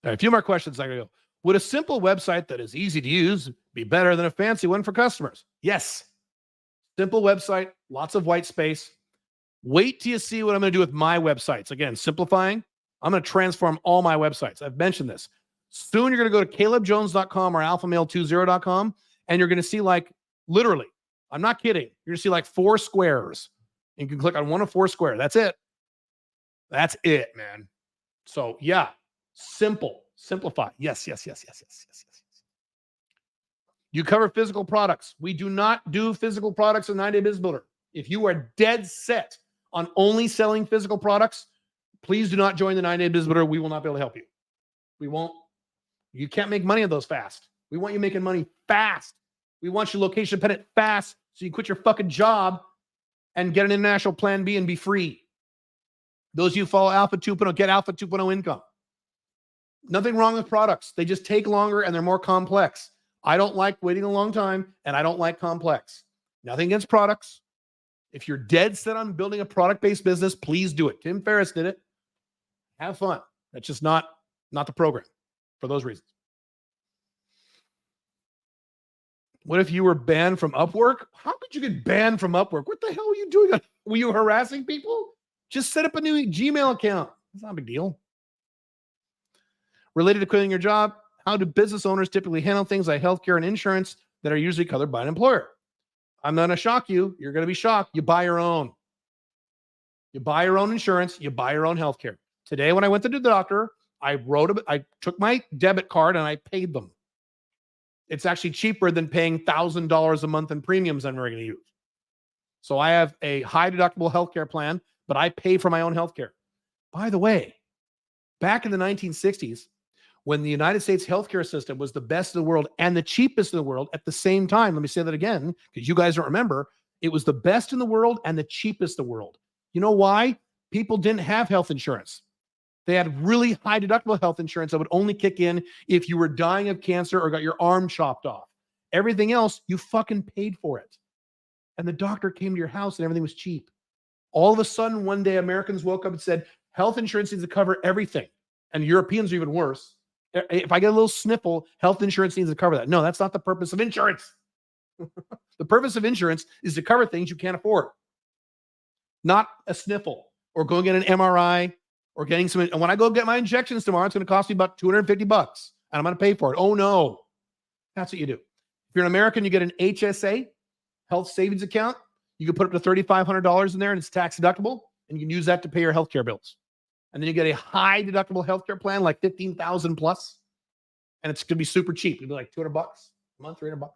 Right, a few more questions. I gotta go. Would a simple website that is easy to use be better than a fancy one for customers? Yes. Simple website, lots of white space. Wait till you see what I'm going to do with my websites. Again, simplifying. I'm going to transform all my websites. I've mentioned this. Soon you're going to go to calebjones.com or alphamail20.com and you're going to see literally, I'm not kidding. You're going to see 4 squares. You can click on one of 4 squares. That's it. That's it, man. So yeah, simplify. Yes. You cover physical products. We do not do physical products in 9-Day Business Builder. If you are dead set on only selling physical products, please do not join the 9-Day Business Builder. We will not be able to help you. We won't. You can't make money on those fast. We want you making money fast. We want you location dependent fast so you quit your fucking job and get an international plan B and be free. Those of you who follow Alpha 2.0, get Alpha 2.0 income. Nothing wrong with products. They just take longer and they're more complex. I don't like waiting a long time, and I don't like complex. Nothing against products. If you're dead set on building a product-based business, please do it. Tim Ferriss did it. Have fun. That's just not the program for those reasons. What if you were banned from Upwork? How could you get banned from Upwork? What the hell were you doing? Were you harassing people? Just set up a new Gmail account. It's not a big deal. Related to quitting your job, how do business owners typically handle things like healthcare and insurance that are usually covered by an employer? I'm not going to shock you. You're going to be shocked. You buy your own. You buy your own insurance. You buy your own healthcare. Today, when I went to the doctor, I took my debit card and I paid them. It's actually cheaper than paying $1,000 a month in premiums I'm going to use. So I have a high deductible healthcare plan, but I pay for my own healthcare. By the way, back in the 1960s, when the United States healthcare system was the best in the world and the cheapest in the world at the same time, let me say that again, because you guys don't remember, it was the best in the world and the cheapest in the world. You know why? People didn't have health insurance. They had really high deductible health insurance that would only kick in if you were dying of cancer or got your arm chopped off. Everything else, you fucking paid for it. And the doctor came to your house and everything was cheap. All of a sudden, one day, Americans woke up and said, health insurance needs to cover everything. And Europeans are even worse. If I get a little sniffle, health insurance needs to cover that. No, that's not the purpose of insurance. The purpose of insurance is to cover things you can't afford. Not a sniffle or go get an MRI or getting some. And when I go get my injections tomorrow, it's going to cost me about $250 and I'm going to pay for it. Oh no. That's what you do. If you're an American, you get an HSA, health savings account. You can put up to $3,500 in there and it's tax deductible and you can use that to pay your healthcare bills. And then you get a high deductible healthcare plan, like $15,000 plus. And it's going to be super cheap. It'll be like $200 a month, $300.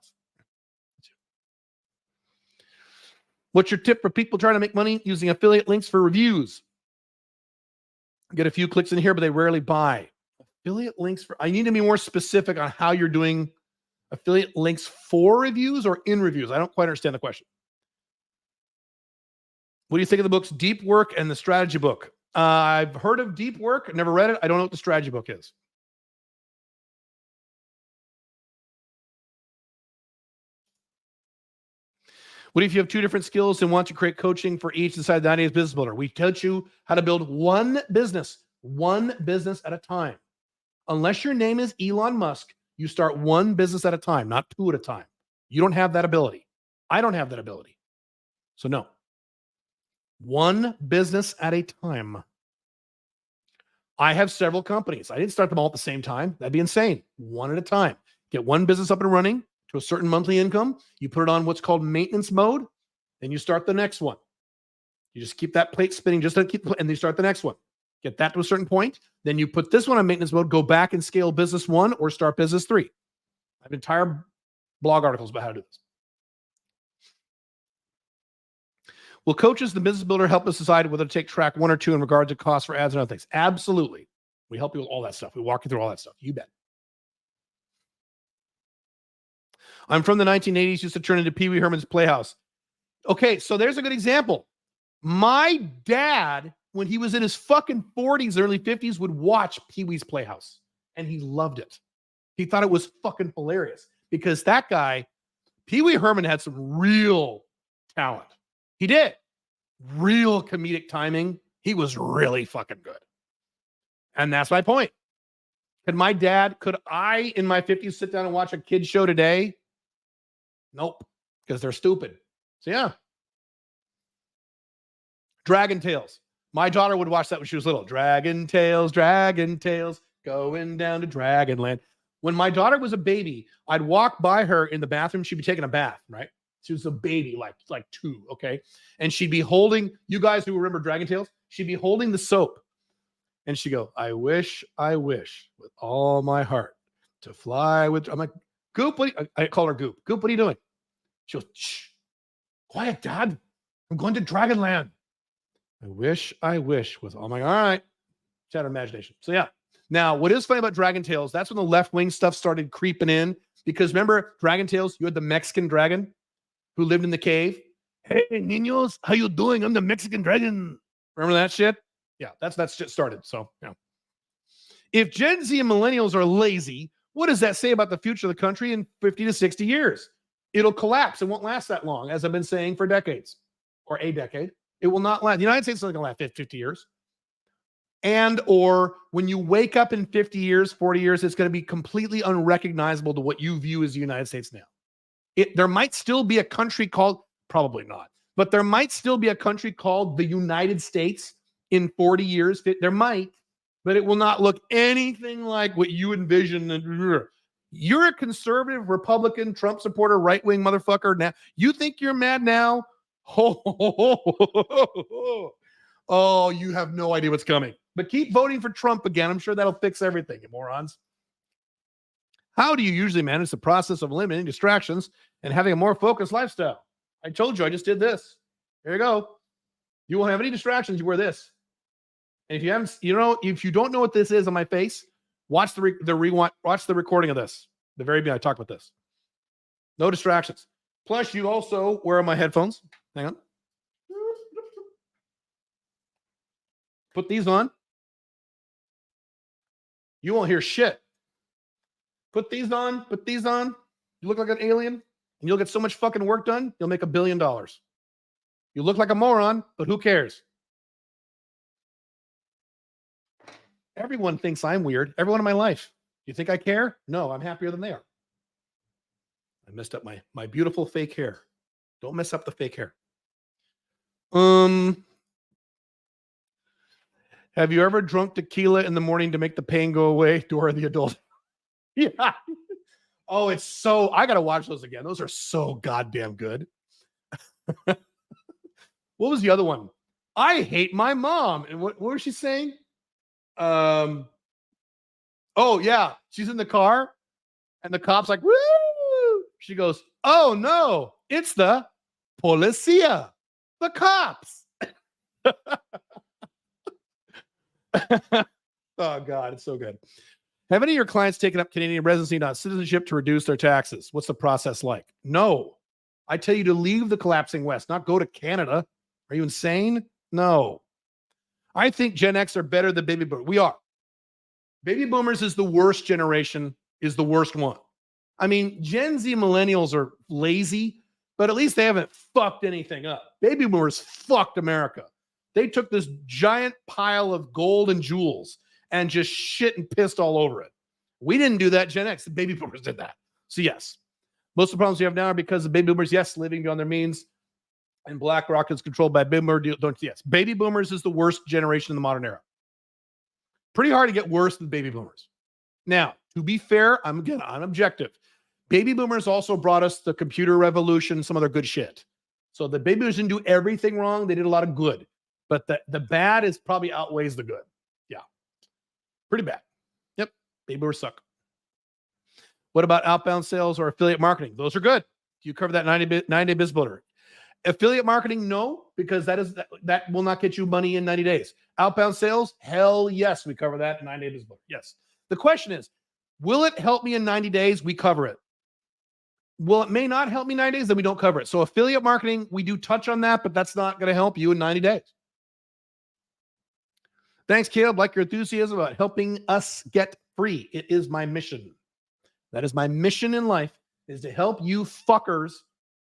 What's your tip for people trying to make money using affiliate links for reviews? Get a few clicks in here, but they rarely buy. Affiliate links for, I need to be more specific on how you're doing affiliate links for reviews or in reviews. I don't quite understand the question. What do you think of the books Deep Work and the Strategy Book? I've heard of Deep Work, never read it. I don't know what the Strategy Book is. What if you have two different skills and want to create coaching for each inside the 90 Days Business Builder? We teach you how to build one business at a time. Unless your name is Elon Musk, you start one business at a time, not two at a time. You don't have that ability. I don't have that ability. So no. One business at a time. I have several companies. I didn't start them all at the same time. That'd be insane. One at a time. Get one business up and running to a certain monthly income. You put it on what's called maintenance mode. Then you start the next one. You just keep that plate spinning just to keep, and then you start the next one. Get that to a certain point. Then you put this one on maintenance mode, go back and scale business one or start business three. I have entire blog articles about how to do this. Will coaches, the business builder, help us decide whether to take track one or two in regards to costs for ads and other things? Absolutely. We help you with all that stuff. We walk you through all that stuff. You bet. I'm from the 1980s, used to turn into Pee Wee Herman's Playhouse. Okay, so there's a good example. My dad, when he was in his fucking 40s, early 50s, would watch Pee Wee's Playhouse. And he loved it. He thought it was fucking hilarious. Because that guy, Pee Wee Herman, had some real talent. He did. Real comedic timing. He was really fucking good. And that's my point. Could I, in my 50s, sit down and watch a kid's show today? Nope. Because they're stupid. So yeah. Dragon Tales. My daughter would watch that when she was little. Dragon Tales, going down to Dragonland. When my daughter was a baby, I'd walk by her in the bathroom. She'd be taking a bath, right? She was a baby, like 2, okay? And she'd be holding, you guys who remember Dragon Tales, she'd be holding the soap. And she'd go, I wish with all my heart to fly with, I'm like, Goop, I call her Goop. Goop, what are you doing? She goes, shh, quiet, Dad. I'm going to Dragonland. I wish with all my, all right. It's out of imagination. So yeah, Now, what is funny about Dragon Tales, that's when the left-wing stuff started creeping in. Because remember, Dragon Tales, you had the Mexican dragon who lived in the cave. Hey, niños, how you doing? I'm the Mexican dragon. Remember that shit? Yeah, that's shit started. So, yeah. If Gen Z and millennials are lazy, what does that say about the future of the country in 50 to 60 years? It'll collapse. It won't last that long, as I've been saying for decades, or a decade. It will not last. The United States is not going to last 50 years. And or when you wake up in 50 years, 40 years, it's going to be completely unrecognizable to what you view as the United States now. There might still be a country called, probably not, but there might still be a country called the United States in 40 years. There might, but it will not look anything like what you envision. You're a conservative, Republican, Trump supporter, right-wing motherfucker. Now you think you're mad now? Oh, you have no idea what's coming. But keep voting for Trump again. I'm sure that'll fix everything, you morons. How do you usually manage the process of eliminating distractions and having a more focused lifestyle? I told you, I just did this. Here you go. You won't have any distractions. You wear this. And if you haven't, if you don't know what this is on my face, watch the recording of this. The very beginning, I talked about this. No distractions. Plus, you also wear my headphones. Hang on. Put these on. You won't hear shit. Put these on. Put these on. You look like an alien, and you'll get so much fucking work done, you'll make $1 billion. You look like a moron, but who cares? Everyone thinks I'm weird. Everyone in my life. You think I care? No, I'm happier than they are. I messed up my beautiful fake hair. Don't mess up the fake hair. Have you ever drunk tequila in the morning to make the pain go away? Dora the adult. Yeah. Oh, it's so, I got to watch those again. Those are so goddamn good. What was the other one? I hate my mom. And what was she saying? Oh yeah. She's in the car and the cop's like, woo! She goes, oh no, it's the policia, the cops. Oh God, it's so good. Have any of your clients taken up Canadian residency, not citizenship, to reduce their taxes? What's the process like? No. I tell you to leave the collapsing West, not go to Canada. Are you insane? No. I think Gen X are better than baby boomers. We are. Baby boomers is the worst generation, is the worst one. I mean, Gen Z millennials are lazy, but at least they haven't fucked anything up. Baby boomers fucked America. They took this giant pile of gold and jewels and just shit and pissed all over it. We didn't do that. Gen X, the baby boomers did that. So yes, most of the problems we have now are because of baby boomers, yes, living beyond their means, and BlackRock is controlled by baby boomers. Yes, baby boomers is the worst generation in the modern era. Pretty hard to get worse than baby boomers. Now, to be fair, I'm objective. Baby boomers also brought us the computer revolution, some other good shit. So the baby boomers didn't do everything wrong. They did a lot of good. But the bad is probably outweighs the good. Yeah. Pretty bad. Yep. Baby boomers suck. What about outbound sales or affiliate marketing? Those are good. You cover that 90-day business builder. Affiliate marketing, no, because that will not get you money in 90 days. Outbound sales, hell yes, we cover that in 90 days. Yes. The question is, will it help me in 90 days? We cover it. Well, it may not help me 90 days, then we don't cover it. So affiliate marketing, we do touch on that, but that's not going to help you in 90 days. Thanks, Caleb. Like your enthusiasm about helping us get free. It is my mission. That is my mission in life, is to help you fuckers,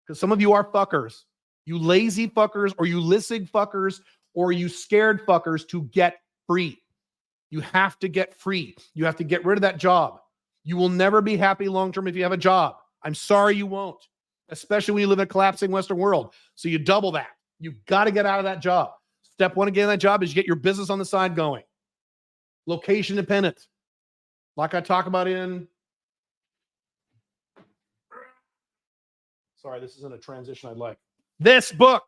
because some of you are fuckers. You lazy fuckers, or you listening fuckers, or you scared fuckers, to get free. You have to get free. You have to get rid of that job. You will never be happy long-term if you have a job. I'm sorry you won't, especially when you live in a collapsing Western world. So you double that. You got to get out of that job. Step one to getting that job is you get your business on the side going. Location dependent. Like I talk about in... Sorry, this isn't a transition I'd like. This book,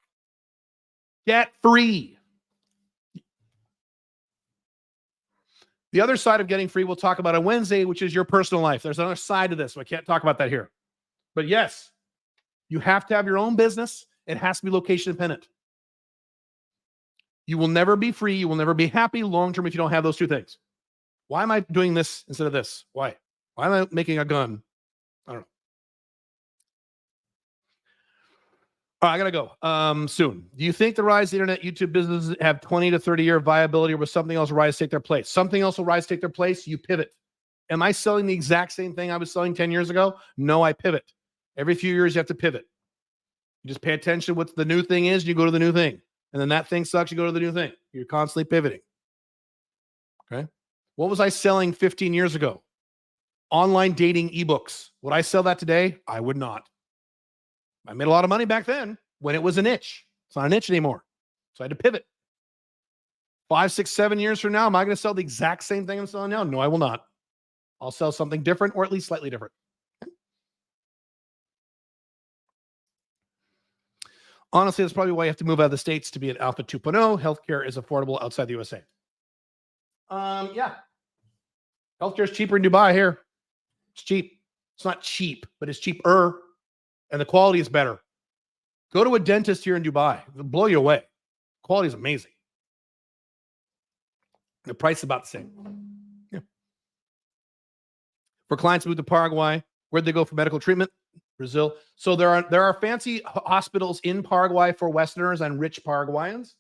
Get Free. The other side of getting free we'll talk about on Wednesday, which is your personal life. There's another side to this, so I can't talk about that here. But yes, you have to have your own business. It has to be location dependent. You will never be free. You will never be happy long-term if you don't have those two things. Why am I doing this instead of this? Why? Why am I making a gun? I don't know. All right, I gotta go soon. Do you think the rise of the internet YouTube businesses have 20 to 30 year viability, or will something else rise take their place? Something else will rise take their place. You pivot. Am I selling the exact same thing I was selling 10 years ago? No, I pivot. Every few years, you have to pivot. You just pay attention to what the new thing is, you go to the new thing. And then that thing sucks, you go to the new thing. You're constantly pivoting. Okay. What was I selling 15 years ago? Online dating ebooks. Would I sell that today? I would not. I made a lot of money back then when it was a niche. It's not a niche anymore. So I had to pivot. 5, 6, 7 years from now, am I going to sell the exact same thing I'm selling now? No, I will not. I'll sell something different, or at least slightly different. Honestly, that's probably why you have to move out of the States to be an Alpha 2.0. Healthcare is affordable outside the USA. Yeah. Healthcare is cheaper in Dubai here. It's cheap. It's not cheap, but it's cheaper. And the quality is better. Go to a dentist here in Dubai. It'll blow you away. Quality is amazing. The price is about the same. Yeah. For clients who move to Paraguay, where'd they go for medical treatment? Brazil. So there are fancy hospitals in Paraguay for Westerners and rich Paraguayans.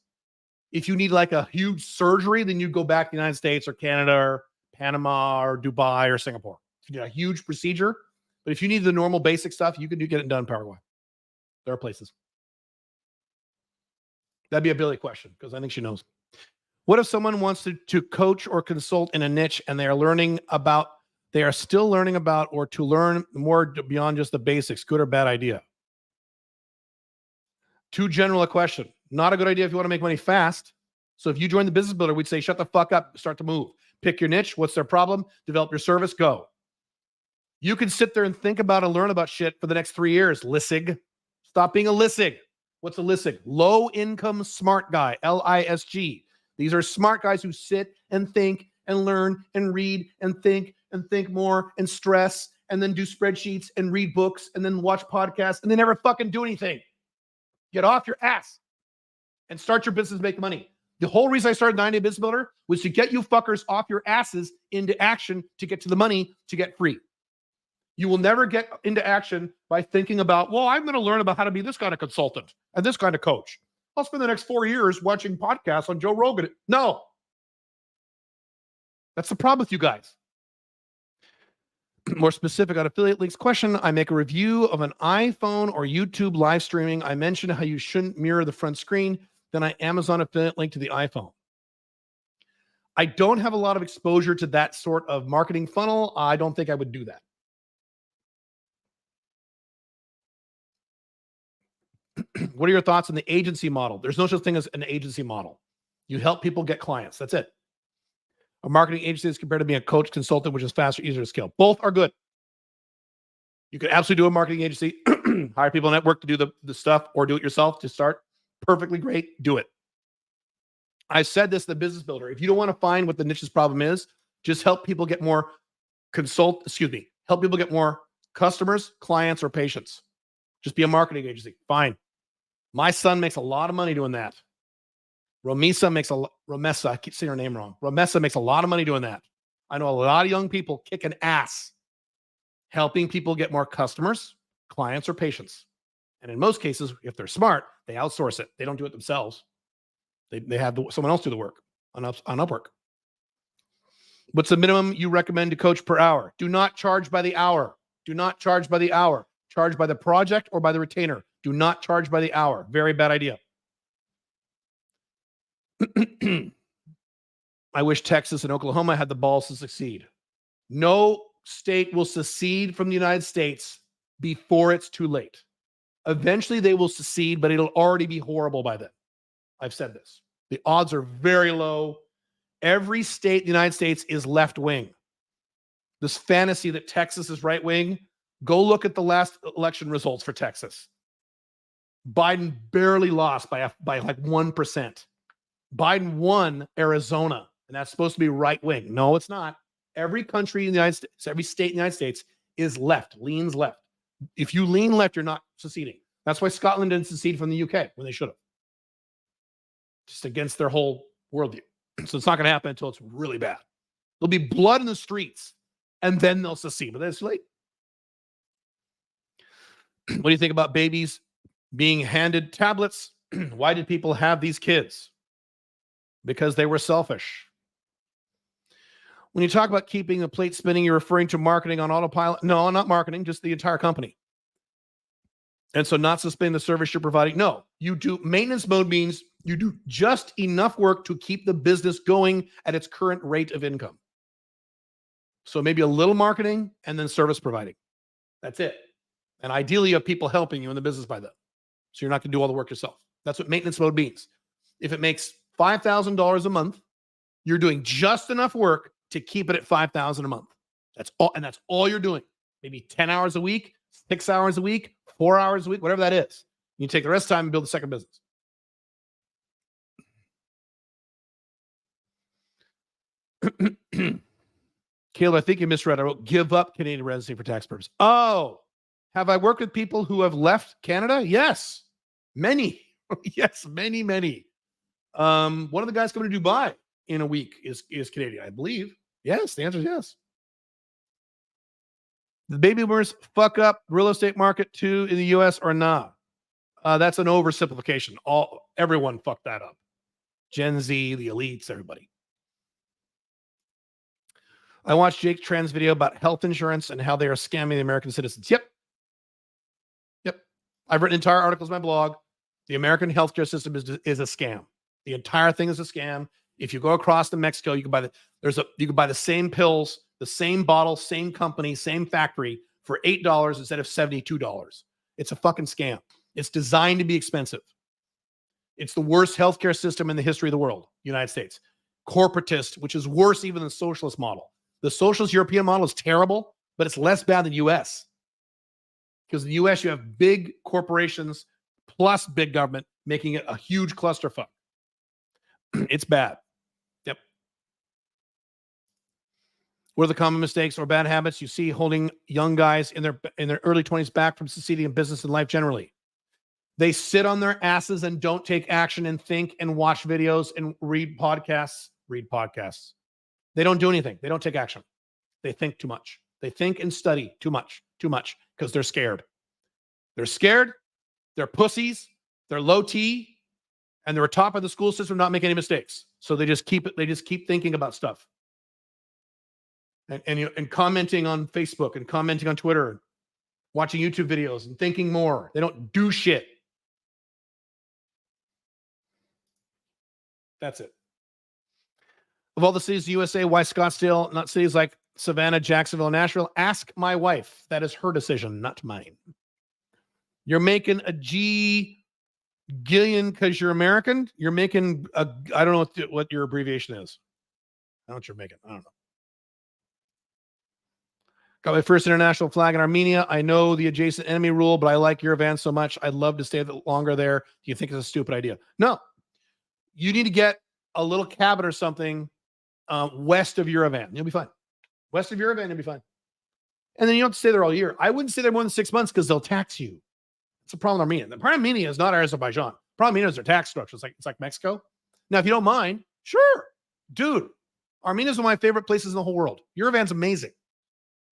If you need like a huge surgery, then you go back to the United States or Canada or Panama or Dubai or Singapore. If you need a huge procedure. But if you need the normal basic stuff, you can get it done in Paraguay. There are places. That'd be a Billy question, because I think she knows. What if someone wants to coach or consult in a niche and they are still learning about or to learn more beyond just the basics? Good or bad idea? Too general a question. Not a good idea if you want to make money fast. So if you join the business builder, we'd say, shut the fuck up, start to move. Pick your niche. What's their problem? Develop your service. Go. You can sit there and think about and learn about shit for the next 3 years. Lissig. Stop being a Lissig. What's a Lissig? Low income smart guy. LISG. These are smart guys who sit and think and learn and read and think more and stress and then do spreadsheets and read books and then watch podcasts and they never fucking do anything. Get off your ass and start your business, make money. The whole reason I started 9-Day Business Builder was to get you fuckers off your asses into action to get to the money to get free. You will never get into action by thinking about, well, I'm going to learn about how to be this kind of consultant and this kind of coach. I'll spend the next 4 years watching podcasts on Joe Rogan. No. That's the problem with you guys. More specific on affiliate links question, I make a review of an iPhone or YouTube live streaming. I mentioned how you shouldn't mirror the front screen. Then I Amazon affiliate link to the iPhone. I don't have a lot of exposure to that sort of marketing funnel. I don't think I would do that. What are your thoughts on the agency model? There's no such thing as an agency model. You help people get clients. That's it. A marketing agency is compared to being a coach consultant, which is faster, easier to scale. Both are good. You could absolutely do a marketing agency, hire people in network to do the stuff, or do it yourself to start. Perfectly great. Do it. I said this, the business builder. If you don't want to find what the niche's problem is, just help people get more help people get more customers, clients, or patients. Just be a marketing agency. Fine. My son makes a lot of money doing that. Romessa, I keep saying her name wrong. Romessa makes a lot of money doing that. I know a lot of young people kicking ass, helping people get more customers, clients, or patients. And in most cases, if they're smart, they outsource it. They don't do it themselves. They have someone else do the work on Upwork. What's the minimum you recommend to coach per hour? Do not charge by the hour. Do not charge by the hour. Charge by the project or by the retainer. Do not charge by the hour. Very bad idea. I wish Texas and Oklahoma had the balls to succeed. No state will secede from the United States before it's too late. Eventually they will secede, but it'll already be horrible by then. I've said this. The odds are very low. Every state in the United States is left-wing. This fantasy that Texas is right-wing, go look at the last election results for Texas. Biden barely lost by like 1%. Biden won Arizona, and that's supposed to be right-wing. No, it's not. Every country in the United States, every state in the United States is left, leans left. If you lean left, you're not seceding. That's why Scotland didn't secede from the UK when they should have. Just against their whole worldview. So it's not going to happen until it's really bad. There'll be blood in the streets, and then they'll secede. But that's late. What do you think about babies being handed tablets? Why did people have these kids? Because they were selfish. When you talk about keeping the plate spinning, you're referring to marketing on autopilot? No, not marketing, just the entire company. And so not suspending the service you're providing. No, you do. Maintenance mode means you do just enough work to keep the business going at its current rate of income. So maybe a little marketing and then service providing. That's it. And ideally, you have people helping you in the business by then. So you're not going to do all the work yourself. That's what maintenance mode means. If it makes $5,000 a month, you're doing just enough work to keep it at $5,000 a month. That's all, and that's all you're doing. Maybe 10 hours a week, 6 hours a week, 4 hours a week, whatever that is. You take the rest of the time and build a second business. Caleb, I think you misread. I wrote, give up Canadian residency for tax purposes. Oh, have I worked with people who have left Canada? Yes. Many. Yes, many. One of the guys coming to Dubai in a week is Canadian, I believe. Yes, the answer is yes. The baby boomers fuck up real estate market too in the U.S. or not? That's an oversimplification. Everyone fucked that up. Gen Z, the elites, everybody. I watched Jake Tran's video about health insurance and how they are scamming the American citizens. Yep. I've written entire articles on my blog. The American healthcare system is a scam. The entire thing is a scam. If you go across to Mexico, you can buy the same pills, the same bottle, same company, same factory for $8 instead of $72. It's a fucking scam. It's designed to be expensive. It's the worst healthcare system in the history of the world, United States. Corporatist, which is worse even than the socialist model. The socialist European model is terrible, but it's less bad than U.S. Because in the U.S., you have big corporations plus big government making it a huge clusterfuck. It's bad. Yep. What are the common mistakes or bad habits you see holding young guys in their early 20s back from succeeding in business and life generally? They sit on their asses and don't take action and think and watch videos and read podcasts. They don't do anything. They don't take action. They think too much. They think and study too much, because they're scared. They're scared. They're pussies. They're low T, and they're top of the school system, not making any mistakes. So they just keep thinking about stuff, and commenting on Facebook and commenting on Twitter, and watching YouTube videos and thinking more. They don't do shit. That's it. Of all the cities in the USA, why Scottsdale, not cities like Savannah, Jacksonville, and Nashville? Ask my wife. That is her decision, not mine. You're making a G Gillian because you're American. You're making I don't know what your abbreviation is. I don't know what you're making. I don't know. Got my first international flag in Armenia. I know the adjacent enemy rule, but I like Yerevan so much. I'd love to stay longer there. Do you think it's a stupid idea? No. You need to get a little cabin or something west of Yerevan. You'll be fine. West of Yerevan, you'll be fine. And then you don't have to stay there all year. I wouldn't stay there more than 6 months because they'll tax you. It's a problem in Armenia. The problem in Armenia is not Azerbaijan. The problem in Armenia is their tax structure. It's like Mexico. Now, if you don't mind, sure. Dude, Armenia is one of my favorite places in the whole world. Yerevan's amazing.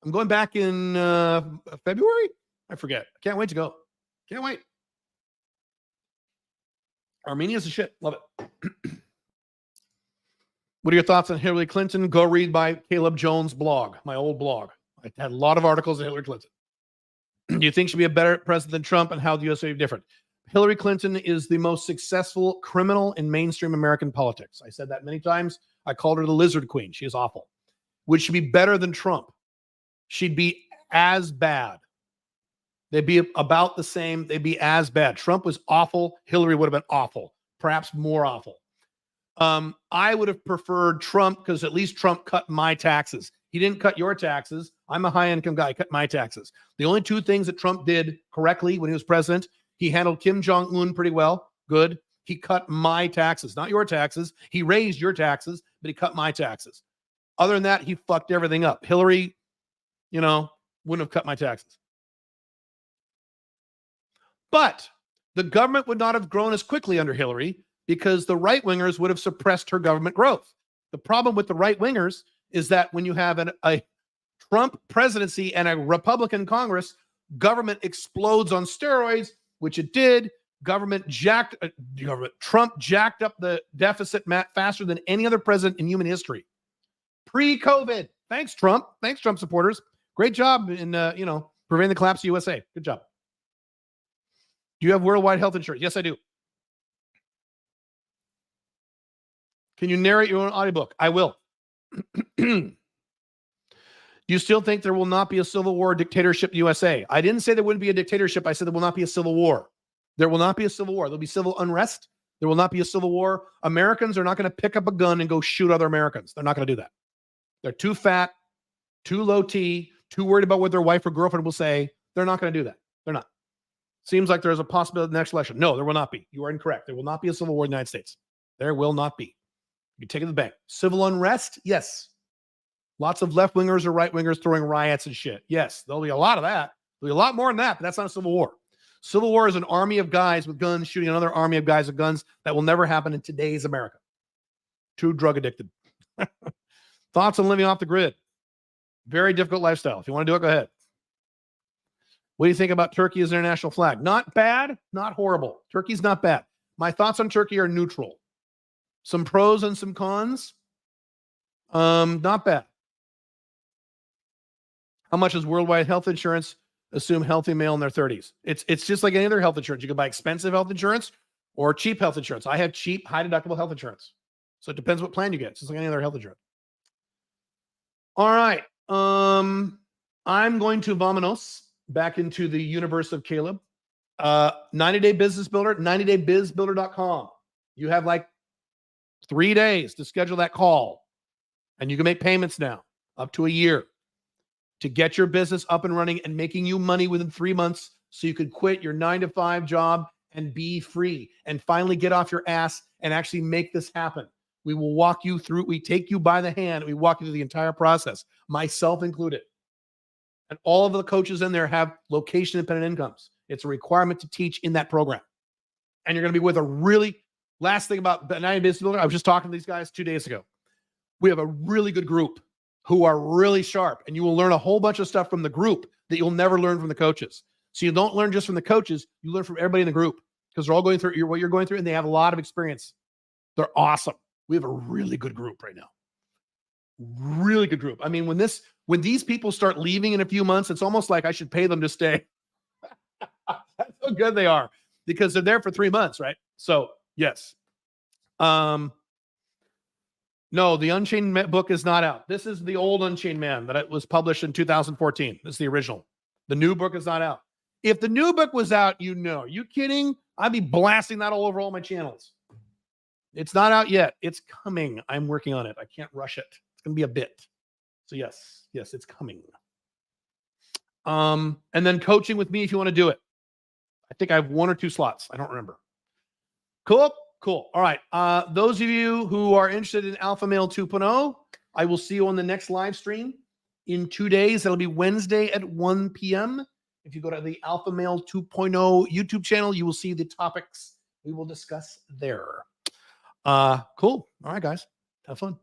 I'm going back in February? I forget. I can't wait to go. Can't wait. Armenia's the shit. Love it. What are your thoughts on Hillary Clinton? Go read my Caleb Jones blog, my old blog. I had a lot of articles on Hillary Clinton. Do you think she'll be a better president than Trump, and how the U.S. will be different? Hillary Clinton is the most successful criminal in mainstream American politics. I said that many times. I called her the lizard queen. She is awful. Would she be better than Trump? She'd be as bad. They'd be about the same. They'd be as bad. Trump was awful. Hillary would have been awful, perhaps more awful. I would have preferred Trump because at least Trump cut my taxes. He didn't cut your taxes. I'm a high-income guy. He cut my taxes. The only two things that Trump did correctly when he was president, he handled Kim Jong-un pretty well. Good. He cut my taxes, not your taxes. He raised your taxes, but he cut my taxes. Other than that, he fucked everything up. Hillary, wouldn't have cut my taxes. But the government would not have grown as quickly under Hillary because the right-wingers would have suppressed her government growth. The problem with the right-wingers is that when you have a Trump presidency and a Republican Congress, government explodes on steroids, which it did. Trump jacked up the deficit faster than any other president in human history. Pre-COVID. Thanks, Trump. Thanks, Trump supporters. Great job in, preventing the collapse of USA. Good job. Do you have worldwide health insurance? Yes, I do. Can you narrate your own audiobook? I will. Do you still think there will not be a civil war or dictatorship in the USA? I didn't say there wouldn't be a dictatorship. I said there will not be a civil war. There will not be a civil war. There'll be civil unrest. There will not be a civil war. Americans are not going to pick up a gun and go shoot other Americans. They're not going to do that. They're too fat, too low T, too worried about what their wife or girlfriend will say. They're not going to do that. They're not. Seems like there's a possibility of the next election. No, there will not be. You are incorrect. There will not be a civil war in the United States. There will not be. You take it to the bank. Civil unrest? Yes. Lots of left-wingers or right-wingers throwing riots and shit. Yes, there'll be a lot of that. There'll be a lot more than that, but that's not a civil war. Civil war is an army of guys with guns shooting another army of guys with guns. That will never happen in today's America. Too drug addicted. Thoughts on living off the grid? Very difficult lifestyle. If you want to do it, go ahead. What do you think about Turkey as an international flag? Not bad, not horrible. Turkey's not bad. My thoughts on Turkey are neutral. Some pros and some cons. Not bad. How much is worldwide health insurance? Assume healthy male in their 30s. It's just like any other health insurance. You can buy expensive health insurance or cheap health insurance. I have cheap, high deductible health insurance. So it depends what plan you get. It's just like any other health insurance. All right. I'm going to vamonos back into the universe of Caleb. 90-day business builder, 90daybizbuilder.com. You have like 3 days to schedule that call. And you can make payments now up to a year to get your business up and running and making you money within 3 months so you could quit your 9-to-5 job and be free and finally get off your ass and actually make this happen. We will walk you through. We take you by the hand. We walk you through the entire process, myself included. And all of the coaches in there have location-independent incomes. It's a requirement to teach in that program. And you're going to be with a really, last thing about 90 Business Builder, I was just talking to these guys 2 days ago. We have a really good group who are really sharp, and you will learn a whole bunch of stuff from the group that you'll never learn from the coaches. So you don't learn just from the coaches, you learn from everybody in the group because they're all going through what you're going through, and they have a lot of experience. They're awesome. We have a really good group right now. Really good group. I mean, when these people start leaving in a few months, it's almost like I should pay them to stay. That's how good they are because they're there for 3 months, right? So yes. No, the Unchained book is not out. This is the old Unchained Man that was published in 2014. This is the original. The new book is not out. If the new book was out, are you kidding? I'd be blasting that all over all my channels. It's not out yet. It's coming. I'm working on it. I can't rush it. It's going to be a bit. So yes, it's coming. And then coaching with me if you want to do it. I think I have 1 or 2 slots. I don't remember. Cool. All right. Those of you who are interested in Alpha Male 2.0, I will see you on the next live stream in 2 days. That'll be Wednesday at 1 p.m. If you go to the Alpha Male 2.0 YouTube channel, you will see the topics we will discuss there. Cool. All right, guys. Have fun.